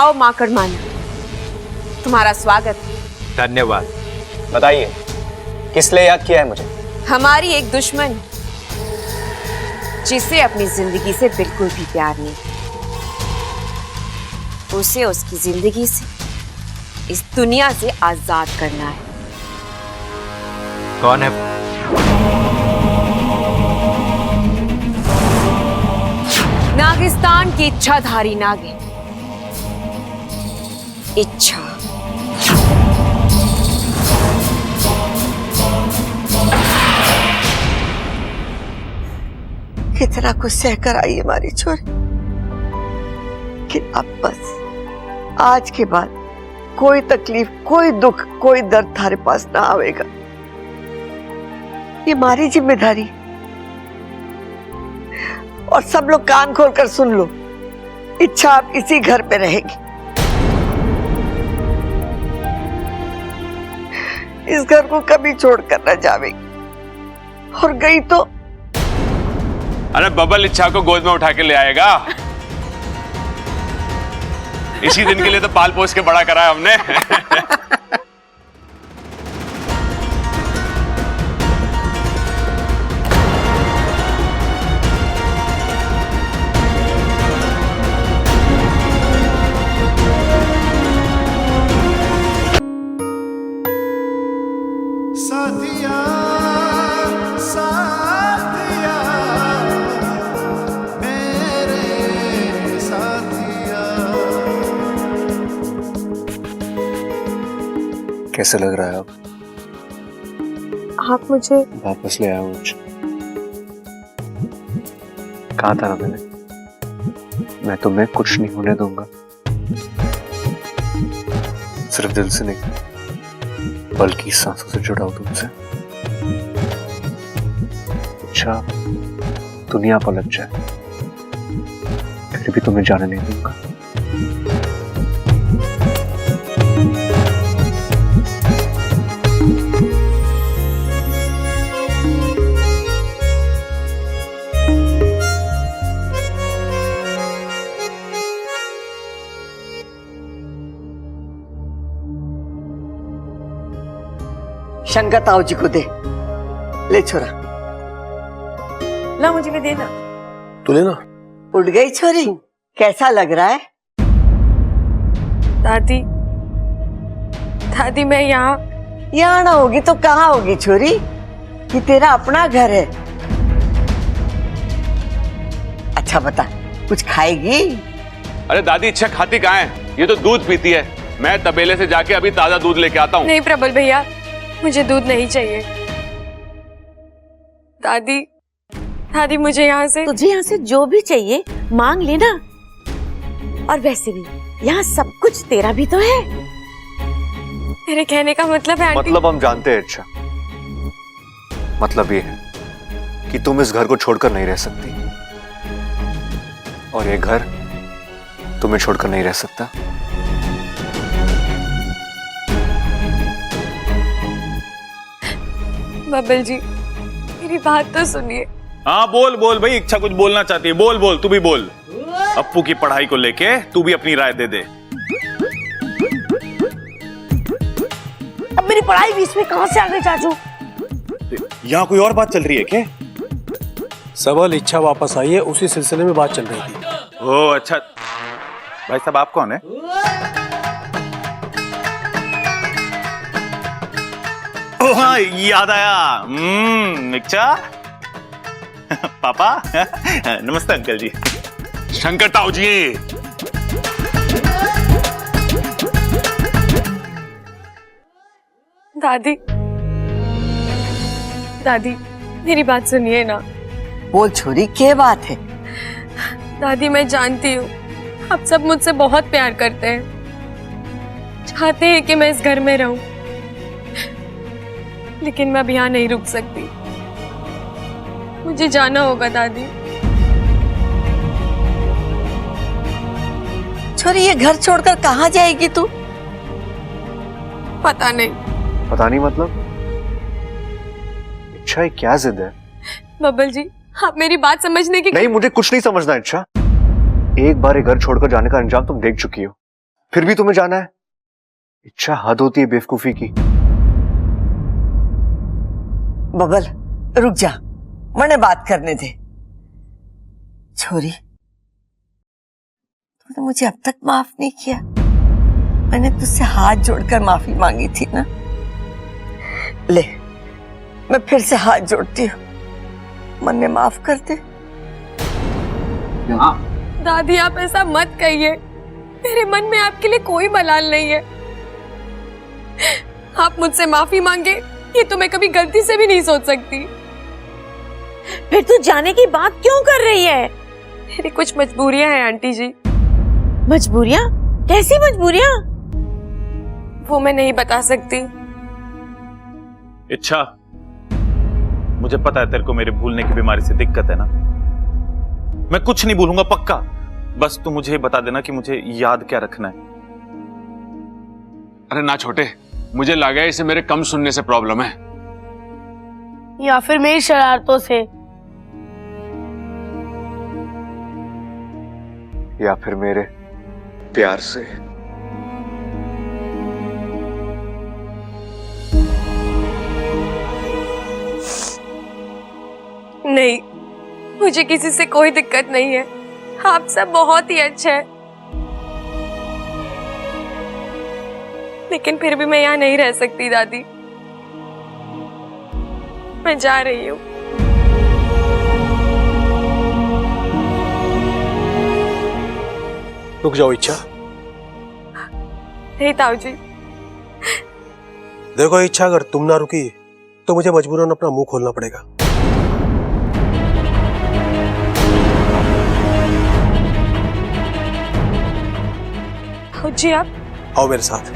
[SPEAKER 10] आओ माकड़ माना, तुम्हारा स्वागत है।
[SPEAKER 3] धन्यवाद। बताइए किस लिए याद किया है मुझे?
[SPEAKER 10] हमारी एक दुश्मन जिसे अपनी जिंदगी से बिल्कुल भी प्यार नहीं, उसे उसकी जिंदगी से, इस दुनिया से आजाद करना है।
[SPEAKER 3] कौन है?
[SPEAKER 10] नागिस्तान की इच्छाधारी नागिन इच्छा।
[SPEAKER 16] कितना कुछ सहकर आई हमारी छोरी, लेकिन अब बस आज के बाद कोई तकलीफ, कोई दुख, कोई दर्द थारे पास ना आवेगा। ये हमारी जिम्मेदारी। और सब लोग कान खोलकर सुन लो, इच्छा अब इसी घर पे रहेगी। इस घर को कभी छोड़कर न जावेगी, और गई तो
[SPEAKER 2] अरे बबल इच्छा को गोद में उठा के ले आएगा। इसी दिन के लिए तो पाल पोस के बड़ा करा है हमने।
[SPEAKER 17] साथिया साथिया मेरे साथिया।
[SPEAKER 8] कैसे लग रहा है अब?
[SPEAKER 10] आप मुझे
[SPEAKER 8] वापस ले आओ मुझे। कहा था ना मैंने, मैं तुम्हें कुछ नहीं होने दूंगा। सिर्फ दिल से नहीं, बल्कि सांसों से जुड़ा हूं तुमसे। अच्छा दुनिया पलट जाए, फिर भी तुम्हें जाने नहीं दूंगा।
[SPEAKER 16] शंकर ताऊ जी को दे। ले छोरा,
[SPEAKER 15] ला मुझे भी देना।
[SPEAKER 8] तू लेना।
[SPEAKER 16] उठ गई छोरी, कैसा लग रहा है?
[SPEAKER 10] दादी, दादी मैं
[SPEAKER 16] यहाँ ना होगी तो कहाँ होगी छोरी? ये तेरा अपना घर है। अच्छा बता, कुछ खाएगी?
[SPEAKER 2] अरे दादी इच्छा खाती कहाँ है? ये तो दूध पीती है। मैं तबेले से जाके अभी ताजा दूध लेके आता हूँ।
[SPEAKER 10] नहीं प्रबल भैया, मुझे दूध नहीं चाहिए। दादी, दादी मुझे यहाँ से,
[SPEAKER 15] तुझे यहाँ से जो भी चाहिए मांग लेना। और वैसे भी यहाँ सब कुछ तेरा भी तो है।
[SPEAKER 10] मेरे कहने का मतलब है आंटी।
[SPEAKER 8] मतलब हम जानते हैं अच्छा। मतलब ये है कि तुम इस घर को छोड़कर नहीं रह सकती, और ये घर तुम्हें छोड़कर नहीं रह सकता।
[SPEAKER 10] बबल जी, मेरी बात तो सुनिए।
[SPEAKER 1] हाँ बोल बोल भाई, इच्छा कुछ बोलना चाहती है। बोल बोल, तू भी बोल। अप्पू की पढ़ाई को लेके तू भी अपनी राय दे दे।
[SPEAKER 12] अब मेरी पढ़ाई बीच में कहां से आ गई चाचू?
[SPEAKER 1] यहाँ कोई और बात चल रही है क्या?
[SPEAKER 3] सबल इच्छा वापस आई है, उसी सिलसिले में बात चल रही थी।
[SPEAKER 1] ओ अच्छा। भाई साहब आप कौन है? ओ हाँ याद आया। इच्छा पापा। नमस्ते अंकल जी।
[SPEAKER 2] शंकर ताऊ जी।
[SPEAKER 10] दादी, दादी मेरी बात सुनिए ना।
[SPEAKER 16] बोल छोरी, क्या बात है?
[SPEAKER 10] दादी मैं जानती हूँ आप सब मुझसे बहुत प्यार करते हैं, चाहते हैं कि मैं इस घर में रहूं, लेकिन मैं अब यहाँ नहीं रुक सकती। मुझे जाना होगा दादी।
[SPEAKER 16] छोरी ये घर छोड़कर कहाँ जाएगी तू?
[SPEAKER 10] पता नहीं।
[SPEAKER 8] पता नहीं मतलब? इच्छा ये क्या जिद है?
[SPEAKER 10] बबल जी आप मेरी बात समझने की।
[SPEAKER 8] नहीं, मुझे कुछ नहीं समझना इच्छा। एक बार ये घर छोड़कर जाने का अंजाम तुम देख चुकी हो। फिर भी तुम्हें जाना है? इच्छा, हद होती है बेवकूफी की।
[SPEAKER 16] बबल रुक जा, मने बात करने दे। छोरी, तूने मुझे अब तक माफ नहीं किया। मैंने तुझसे हाथ जोड़कर माफी मांगी थी ना। ले, मैं फिर से हाथ जोड़ती हूँ, मन्ने माफ कर दे।
[SPEAKER 10] दादी आप ऐसा मत कहिए, मेरे मन में आपके लिए कोई मलाल नहीं है। आप मुझसे माफी मांगे ये तो मैं कभी गलती से भी नहीं सोच सकती।
[SPEAKER 15] फिर तू जाने की बात क्यों कर रही है?
[SPEAKER 10] मेरी कुछ मजबूरियां हैं आंटी जी।
[SPEAKER 15] मजबूरियां? कैसी मजबूरियां?
[SPEAKER 10] वो मैं नहीं बता सकती।
[SPEAKER 1] इच्छा, मुझे पता है तेरे को मेरे भूलने की बीमारी से दिक्कत है ना। मैं कुछ नहीं भूलूंगा पक्का। बस तू मुझे बता देना कि मुझे याद क्या रखना है।
[SPEAKER 2] अरे ना छोटे, मुझे लगा इसे मेरे कम सुनने से प्रॉब्लम है,
[SPEAKER 12] या फिर मेरी शरारतों से,
[SPEAKER 8] या फिर मेरे प्यार से।
[SPEAKER 10] नहीं, मुझे किसी से कोई दिक्कत नहीं है। आप सब बहुत ही अच्छे हैं, लेकिन फिर भी मैं यहाँ नहीं रह सकती दादी। मैं जा रही हूँ।
[SPEAKER 3] रुक जाओ इच्छा।
[SPEAKER 10] नहीं ताऊ जी।
[SPEAKER 3] देखो इच्छा, अगर तुम ना रुकी तो मुझे मजबूरन अपना मुंह खोलना पड़ेगा।
[SPEAKER 10] ताऊ जी आप
[SPEAKER 3] आओ मेरे साथ,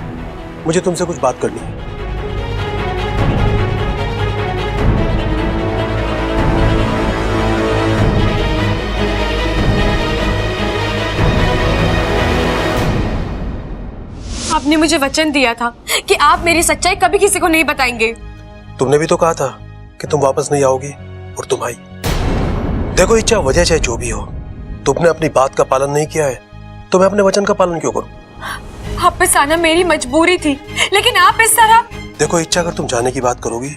[SPEAKER 3] मुझे तुमसे कुछ बात करनी है।
[SPEAKER 10] आपने मुझे वचन दिया था कि आप मेरी सच्चाई कभी किसी को नहीं बताएंगे।
[SPEAKER 3] तुमने भी तो कहा था कि तुम वापस नहीं आओगी, और तुम आई। देखो इच्छा, वजह चाहे जो भी हो, तुमने अपनी बात का पालन नहीं किया है तो मैं अपने वचन का पालन क्यों करूं?
[SPEAKER 10] वापस आना मेरी मजबूरी थी, लेकिन आप इस तरह।
[SPEAKER 3] देखो इच्छा, अगर तुम जाने की बात करोगी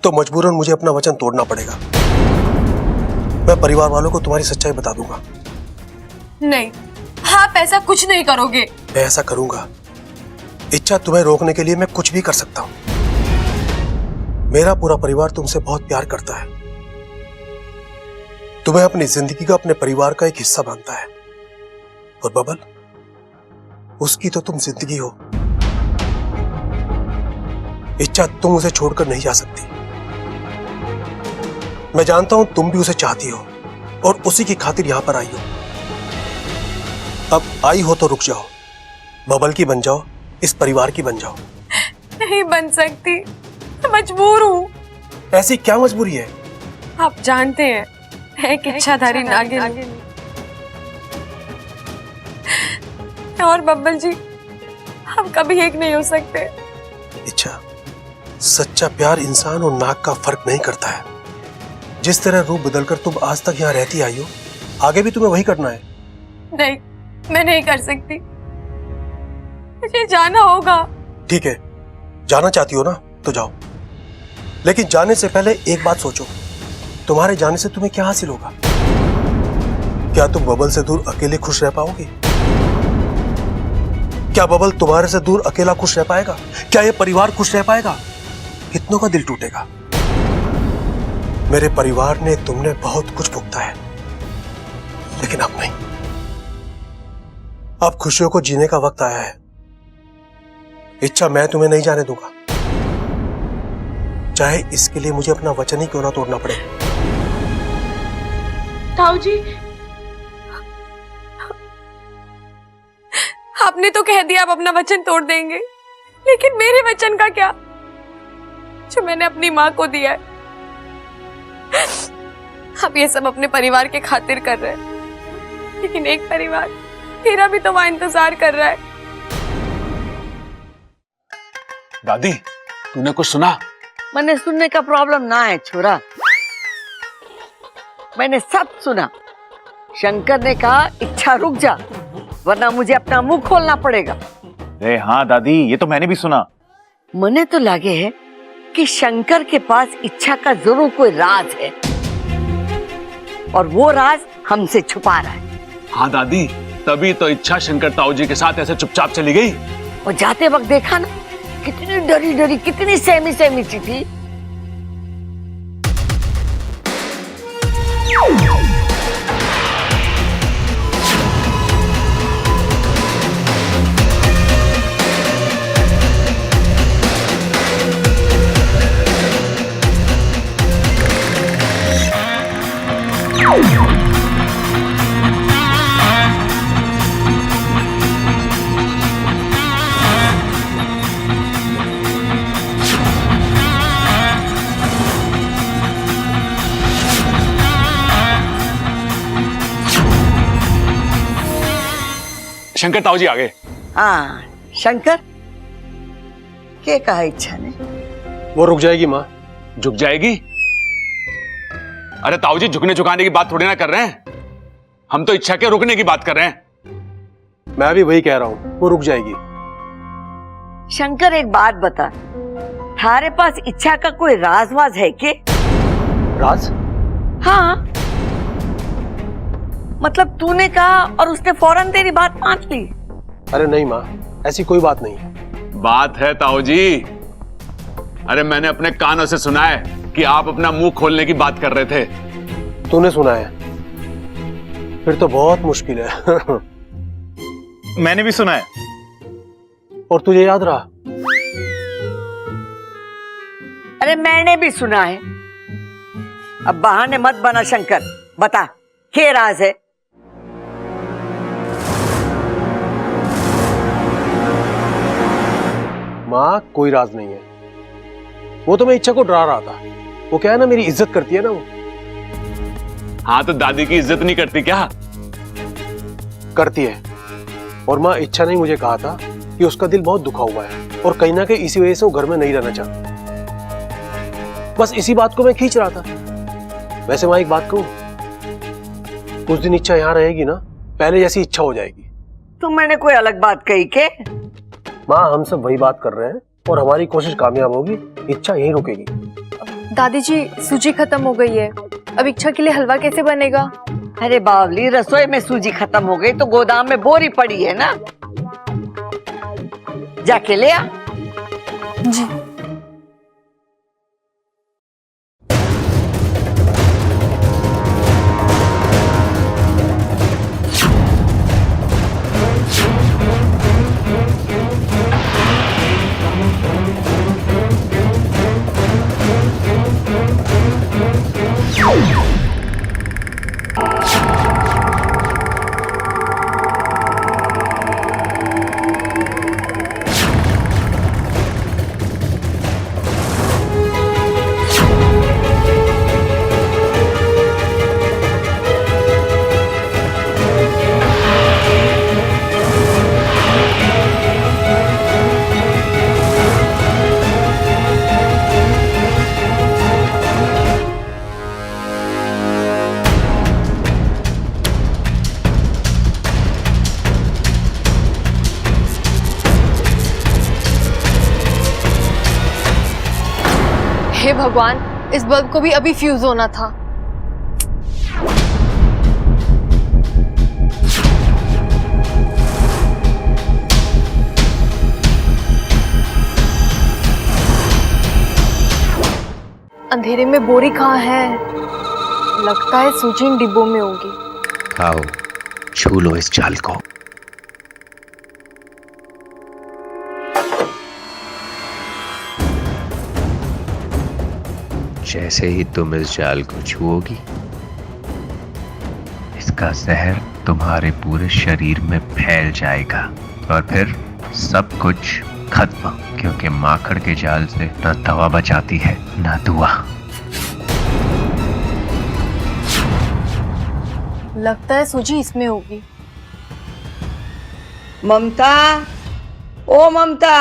[SPEAKER 3] तो मजबूरन मुझे अपना वचन तोड़ना पड़ेगा। मैं परिवार वालों को तुम्हारी सच्चाई बता दूंगा।
[SPEAKER 10] नहीं, आप ऐसा कुछ नहीं करोगे।
[SPEAKER 3] मैं ऐसा करूंगा इच्छा, तुम्हें रोकने के लिए मैं कुछ भी कर सकता हूं। मेरा पूरा परिवार तुमसे बहुत प्यार करता है, तुम्हें अपनी जिंदगी का, अपने परिवार का एक हिस्सा मानता है। और बबल, उसकी तो तुम जिंदगी हो। इच्छा, तुम उसे छोड़कर नहीं जा सकती। मैं जानता हूं तुम भी उसे चाहती हो और उसी की खातिर यहां पर आई हो। अब आई हो तो रुक जाओ, बबल की बन जाओ, इस परिवार की बन जाओ।
[SPEAKER 10] नहीं बन सकती, मैं मजबूर हूँ।
[SPEAKER 3] ऐसी क्या मजबूरी है?
[SPEAKER 10] आप जानते हैं मैं एक इच्छाधारी नागिन हूँ। और बब्बल जी, हम कभी एक नहीं हो सकते।
[SPEAKER 3] इच्छा, सच्चा प्यार इंसान और नाग का फर्क नहीं करता है। जिस तरह रूप बदलकर तुम आज तक यहाँ रहती आई हो, आगे भी तुम्हें वही करना है।
[SPEAKER 10] नहीं, मैं नहीं कर सकती, मुझे जाना होगा।
[SPEAKER 3] ठीक है, जाना चाहती हो ना तो जाओ, लेकिन जाने से पहले एक बात सोचो, तुम्हारे जाने से तुम्हें क्या हासिल होगा? क्या तुम बबल से दूर अकेले खुश रह पाओगे? क्या बबल तुम्हारे से दूर अकेला खुश रह पाएगा? क्या ये परिवार खुश रह पाएगा? कितनों का दिल टूटेगा। मेरे परिवार ने तुमने बहुत कुछ भुगता है, लेकिन अब नहीं। अब खुशियों को जीने का वक्त आया है। इच्छा, मैं तुम्हें नहीं जाने दूंगा, चाहे इसके लिए मुझे अपना वचन ही क्यों ना तोड़ना पड़े।
[SPEAKER 10] ताऊ जी, आपने तो कह दिया आप अपना वचन तोड़ देंगे, लेकिन मेरे वचन का क्या, जो मैंने अपनी माँ को दिया है? आप ये सब अपने परिवार के खातिर कर रहे हैं, लेकिन एक परिवार मेरा भी तो वहां इंतजार कर रहा है।
[SPEAKER 2] दादी, तूने कुछ सुना?
[SPEAKER 16] मैंने सुनने का प्रॉब्लम ना है छोरा, मैंने सब सुना। शंकर ने कहा इच्छा रुक जा, वरना मुझे अपना मुंह खोलना पड़ेगा।
[SPEAKER 1] अरे हाँ दादी, ये तो मैंने भी सुना।
[SPEAKER 16] मने तो लगे है कि शंकर के पास इच्छा का जरूर कोई राज है और वो राज हमसे छुपा रहा है।
[SPEAKER 2] हाँ दादी, तभी तो इच्छा शंकर ताऊ जी के साथ ऐसे चुपचाप चली गई।
[SPEAKER 16] और जाते वक्त देखा ना, कितनी डरी डरी, कितनी सहमी सहमी सी थी।
[SPEAKER 2] शंकर ताऊ जी आ गए।
[SPEAKER 16] हाँ शंकर, क्या कहा इच्छा ने?
[SPEAKER 3] वो रुक जाएगी माँ।
[SPEAKER 2] झुक जाएगी? अरे ताऊ जी, झुकने झुकाने की बात थोड़ी ना कर रहे हैं, हम तो इच्छा के रुकने की बात कर रहे हैं।
[SPEAKER 3] मैं भी वही कह रहा हूँ, वो रुक जाएगी।
[SPEAKER 16] शंकर एक बात बता, थारे पास इच्छा का कोई राजवाज है के?
[SPEAKER 3] राज?
[SPEAKER 16] हाँ, मतलब तूने कहा और उसने फौरन तेरी बात मान ली।
[SPEAKER 3] अरे नहीं माँ, ऐसी कोई बात नहीं है।
[SPEAKER 2] बात है ताऊ जी। अरे मैंने अपने कानों से सुना है कि आप अपना मुंह खोलने की बात कर रहे थे।
[SPEAKER 3] तूने सुना है? फिर तो बहुत मुश्किल है।
[SPEAKER 1] मैंने भी सुना है।
[SPEAKER 3] और तुझे याद रहा?
[SPEAKER 16] अरे मैंने भी सुना है। अब बहाने मत बना शंकर, बता क्या राज है?
[SPEAKER 3] माँ कोई राज नहीं है। वो तो मैं इच्छा को डरा रहा था। वो क्या है ना, मेरी इज्जत करती है ना वो।
[SPEAKER 2] हाँ तो दादी की इज्जत नहीं करती क्या?
[SPEAKER 3] करती है। और माँ इच्छा ने मुझे कहा था कि उसका दिल बहुत दुखा हुआ है और कहीं ना कहीं इसी वजह से वो घर में नहीं रहना चाहती। बस इसी बात को मैं खींच रहा था। वैसे माँ एक बात कहूं, कुछ दिन इच्छा यहाँ रहेगी ना, पहले जैसी इच्छा हो जाएगी।
[SPEAKER 16] तुम मैंने कोई अलग बात कही के?
[SPEAKER 3] माँ हम सब वही बात कर रहे हैं और हमारी कोशिश कामयाब होगी, इच्छा यहीं रुकेगी।
[SPEAKER 10] दादी जी, सूजी खत्म हो गई है, अब इच्छा के लिए हलवा कैसे बनेगा?
[SPEAKER 16] अरे बावली, रसोई में सूजी खत्म हो गई तो गोदाम में बोरी पड़ी है ना, जाके ले आ।
[SPEAKER 10] जी। हे भगवान, इस बल्ब को भी अभी फ्यूज होना था। अंधेरे में बोरी कहाँ है? लगता है सूजी इन डिब्बों में होगी।
[SPEAKER 18] आओ छू लो इस जाल को। जैसे ही तुम इस जाल को छुओगी, इसका जहर तुम्हारे पूरे शरीर में फैल जाएगा और फिर सब कुछ खत्म, क्योंकि माखड़ के जाल से ना दवा बचाती है ना दुआ।
[SPEAKER 10] लगता है सूजी इसमें होगी।
[SPEAKER 16] ममता, ओ ममता।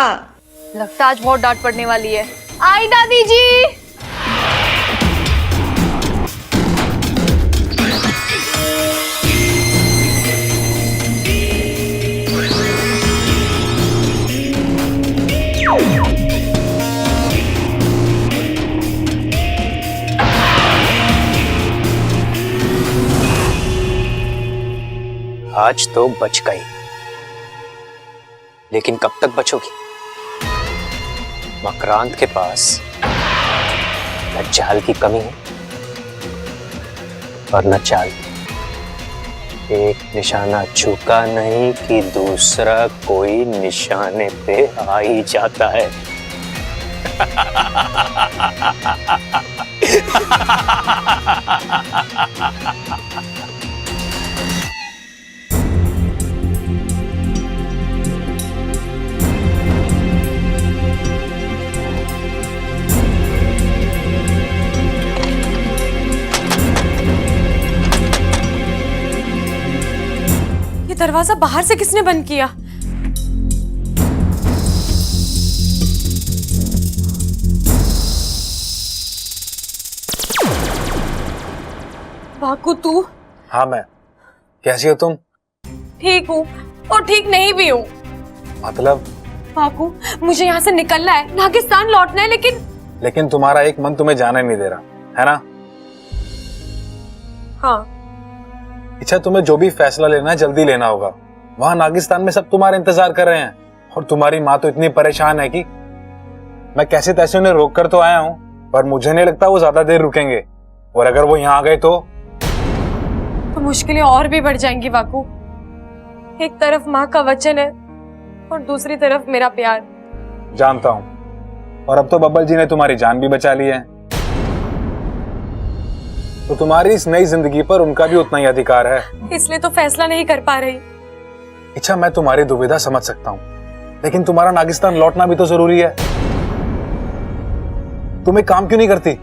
[SPEAKER 10] लगता है आज बहुत डांट पड़ने वाली है। आई दादी जी।
[SPEAKER 19] आज तो बच गई, लेकिन कब तक बचोगी? मकरांत के पास न जाल की कमी है और न चाल। एक निशाना झुका नहीं कि दूसरा कोई निशाने पे आ ही जाता है।
[SPEAKER 10] ये दरवाजा बाहर से किसने बंद किया? बाकू तू?
[SPEAKER 6] हाँ मैं। कैसी हो तुम?
[SPEAKER 10] ठीक हूँ और ठीक नहीं भी हूँ।
[SPEAKER 6] मतलब?
[SPEAKER 10] बाकू मुझे यहाँ से निकलना है, नागिस्तान लौटना है,
[SPEAKER 6] लेकिन तुम्हारा एक मन तुम्हें जाने नहीं दे रहा है ना?
[SPEAKER 10] हाँ।
[SPEAKER 6] अच्छा, तुम्हें जो भी फैसला लेना है जल्दी लेना होगा। वहां नागिस्तान में सब तुम्हारे इंतजार कर रहे हैं और तुम्हारी माँ तो इतनी परेशान है कि मैं कैसे तैसे उन्हें रोक कर तो आया हूँ, पर मुझे नहीं लगता वो ज्यादा देर रुकेंगे। और अगर वो यहाँ आ गए तो
[SPEAKER 10] मुश्किलें और भी बढ़ जाएंगी बाकू। एक तरफ माँ का वचन है और दूसरी तरफ मेरा प्यार।
[SPEAKER 6] जानता हूँ, और अब तो बब्बल जी ने तुम्हारी जान भी बचा ली है, तो तुम्हारी इस नई जिंदगी पर उनका भी उतना ही अधिकार है।
[SPEAKER 10] इसलिए तो फैसला नहीं कर पा रही।
[SPEAKER 6] अच्छा, मैं तुम्हारी दुविधा समझ सकता हूँ, लेकिन तुम्हारा नागिस्तान लौटना भी तो जरूरी है। तुम एक काम क्यों नहीं करती?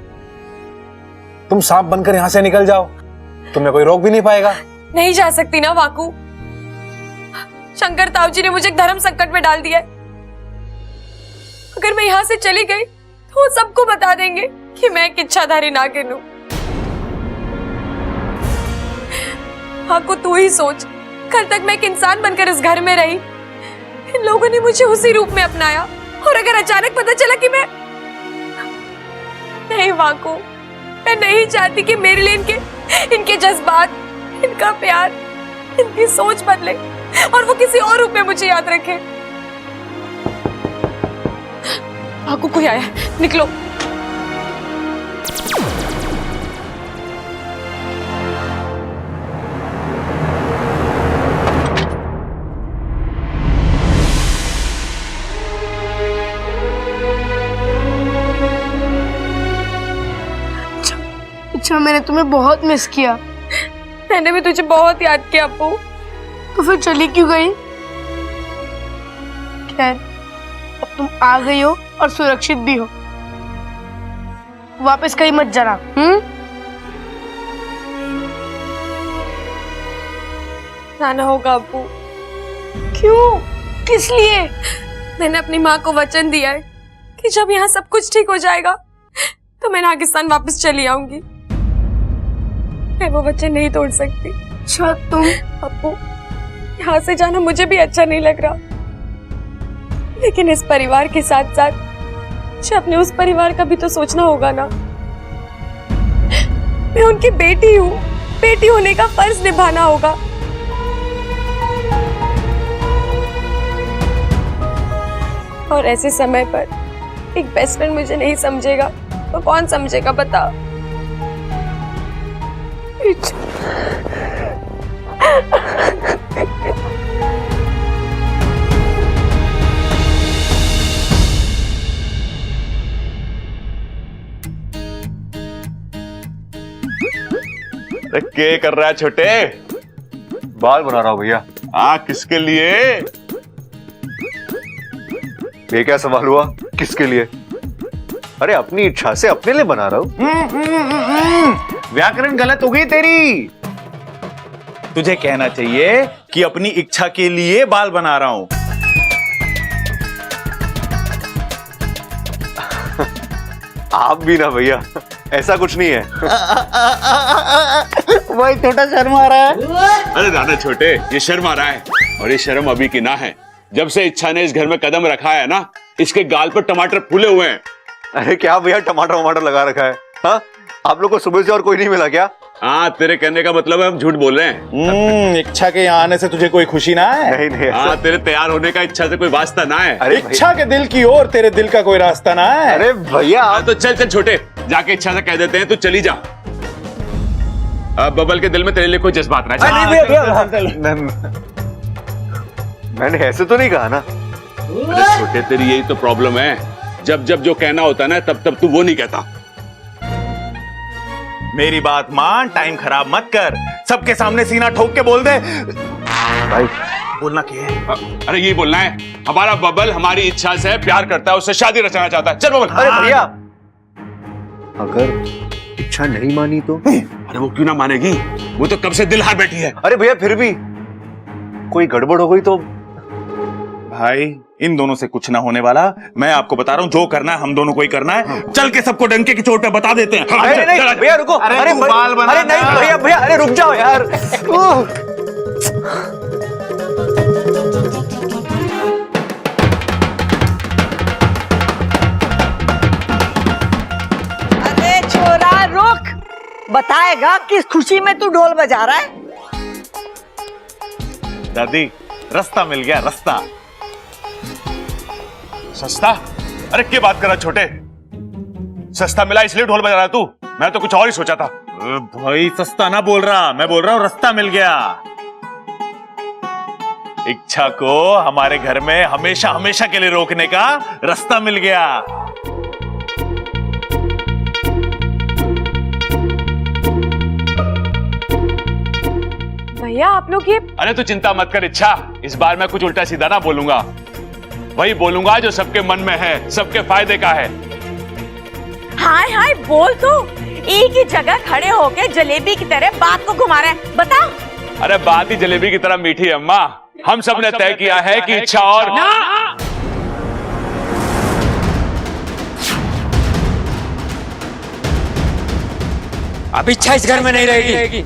[SPEAKER 6] तुम सांप बनकर यहां से निकल जाओ, तुम्हें कोई रोक भी नहीं पाएगा।
[SPEAKER 10] नहीं जा सकती ना बाकू। शंकर ताऊ जी ने मुझे एक धर्म संकट में डाल दिया है। अगर मैं यहाँ से चली गई तो वो सबको बता देंगे कि मैं एक इच्छाधारी नागिन हूँ। बाकू तू ही सोच, कल तक मैं एक इंसान बनकर इस घर में रही, इन लोगों ने मुझे उसी रूप में अपनाया, और अगर अचानक पता चला कि मैं नहीं बाकू, मैं नहीं चाहती कि मेरे लिए इनके जज्बात, इनका प्यार, इनकी सोच बदले और वो किसी और रूप में मुझे याद रखे। बाकू कोई आया, निकलो।
[SPEAKER 12] अच्छा, मैंने तुम्हें बहुत मिस किया।
[SPEAKER 10] मैंने भी तुझे बहुत याद किया अप्पू।
[SPEAKER 12] तो फिर चली क्यों गई? खैर, अब तुम आ गई हो और सुरक्षित भी हो। वापस कहीं मत जाना।
[SPEAKER 10] जाना होगा अप्पू।
[SPEAKER 12] क्यों? किस लिए?
[SPEAKER 10] मैंने अपनी माँ को वचन दिया है कि जब यहाँ सब कुछ ठीक हो जाएगा तो मैं नागिस्तान वापस चली आऊंगी। मैं वो वचन नहीं तोड़ सकती।
[SPEAKER 12] अच्छा, तुम?
[SPEAKER 10] अप्पू, यहाँ से जाना मुझे भी अच्छा नहीं लग रहा, लेकिन इस परिवार के साथ साथ मुझे अपने उस परिवार का भी तो सोचना होगा ना। मैं उनकी बेटी हूँ, बेटी होने का फर्ज निभाना होगा। और ऐसे समय पर एक बेस्ट फ्रेंड मुझे नहीं समझेगा तो कौन समझेगा बता?
[SPEAKER 1] क्या कर रहा है छोटे?
[SPEAKER 8] बाल बना रहा हूं भैया।
[SPEAKER 1] हाँ, किसके लिए?
[SPEAKER 8] ये क्या सवाल हुआ? किसके लिए? अरे अपनी इच्छा से अपने लिए बना रहा हूं।
[SPEAKER 1] व्याकरण गलत हो गई तेरी। तुझे कहना चाहिए कि अपनी इच्छा के लिए बाल बना रहा हूं।
[SPEAKER 8] आप भी ना भैया, ऐसा कुछ नहीं है।
[SPEAKER 1] वही छोटा शर्म आ रहा है। अरे दादा छोटे, ये शर्म आ रहा है, और ये शर्म अभी की ना है। जब से इच्छा ने इस घर में कदम रखा है ना, इसके गाल पर टमाटर फूले हुए हैं।
[SPEAKER 8] अरे क्या भैया, टमाटर वमाटर लगा रखा है? हाँ, आप लोग को सुबह से और कोई नहीं मिला क्या?
[SPEAKER 2] हाँ, तेरे कहने का मतलब है हम झूठ बोल रहे हैं।
[SPEAKER 1] इच्छा के यहाँ आने से तुझे कोई खुशी ना है?
[SPEAKER 8] नहीं नहीं
[SPEAKER 2] हाँ, तेरे तैयार होने का इच्छा से कोई वास्ता ना है।
[SPEAKER 8] अरे
[SPEAKER 1] इच्छा के दिल की ओर तेरे दिल का कोई रास्ता ना है?
[SPEAKER 8] अरे भैया
[SPEAKER 2] हाँ, तो चल चल छोटे, जाके इच्छा से कह देते हैं, तू चली जा। अब बबल के दिल में तेरे लिए कोई जज्बात ना
[SPEAKER 8] नहीं भैया, मैंने ऐसे तो नहीं कहा ना।
[SPEAKER 2] अरे छोटे, तेरी यही तो प्रॉब्लम है, जब जब जो कहना होता है ना तब तब तू वो नहीं कहता।
[SPEAKER 1] मेरी बात मान, टाइम खराब मत कर, सबके सामने सीना ठोक के बोल दे।
[SPEAKER 8] भाई
[SPEAKER 1] बोलना क्या है?
[SPEAKER 2] अरे यही बोलना है, हमारा बबल हमारी इच्छा से प्यार करता है, उससे शादी रचना चाहता है। चल बबल।
[SPEAKER 8] अरे भैया, अगर इच्छा नहीं मानी तो?
[SPEAKER 2] अरे वो क्यों ना मानेगी, वो तो कब से दिल हार बैठी है।
[SPEAKER 8] अरे भैया फिर भी कोई गड़बड़ हो गई तो?
[SPEAKER 1] भाई इन दोनों से कुछ ना होने वाला, मैं आपको बता रहा हूँ, जो करना है हम दोनों को ही करना है। चल के सबको डंके की चोट पे बता देते हैं।
[SPEAKER 8] अरे नहीं भैया रुको, अरे
[SPEAKER 1] अरे
[SPEAKER 8] नहीं भैया, भैया अरे रुक जाओ यार।
[SPEAKER 16] अरे छोरा रुक, बताएगा किस खुशी में तू ढोल बजा रहा है?
[SPEAKER 1] दादी रास्ता मिल गया, रास्ता।
[SPEAKER 2] सस्ता? अरे क्या बात कर रहा छोटे, सस्ता मिला इसलिए ढोल बजा रहा तू? मैं तो कुछ और ही सोचा था।
[SPEAKER 1] भाई सस्ता ना बोल रहा, मैं बोल रहा हूँ रास्ता मिल गया। इच्छा को हमारे घर में हमेशा हमेशा के लिए रोकने का रास्ता मिल गया।
[SPEAKER 10] भैया आप लोग ये
[SPEAKER 2] अरे तू चिंता मत कर इच्छा, इस बार मैं कुछ उल्टा सीधा ना बोलूंगा, वही बोलूंगा जो सबके मन में है, सबके फायदे का है।
[SPEAKER 15] हाय हाय बोल तो, एक ही जगह खड़े होके जलेबी की तरह बात को घुमा रहे हैं, बता।
[SPEAKER 2] अरे बात ही जलेबी की तरह मीठी है अम्मा, हम सब ने तय किया है कि इच्छा और
[SPEAKER 13] अब इच्छा इस घर में नहीं रहेगी।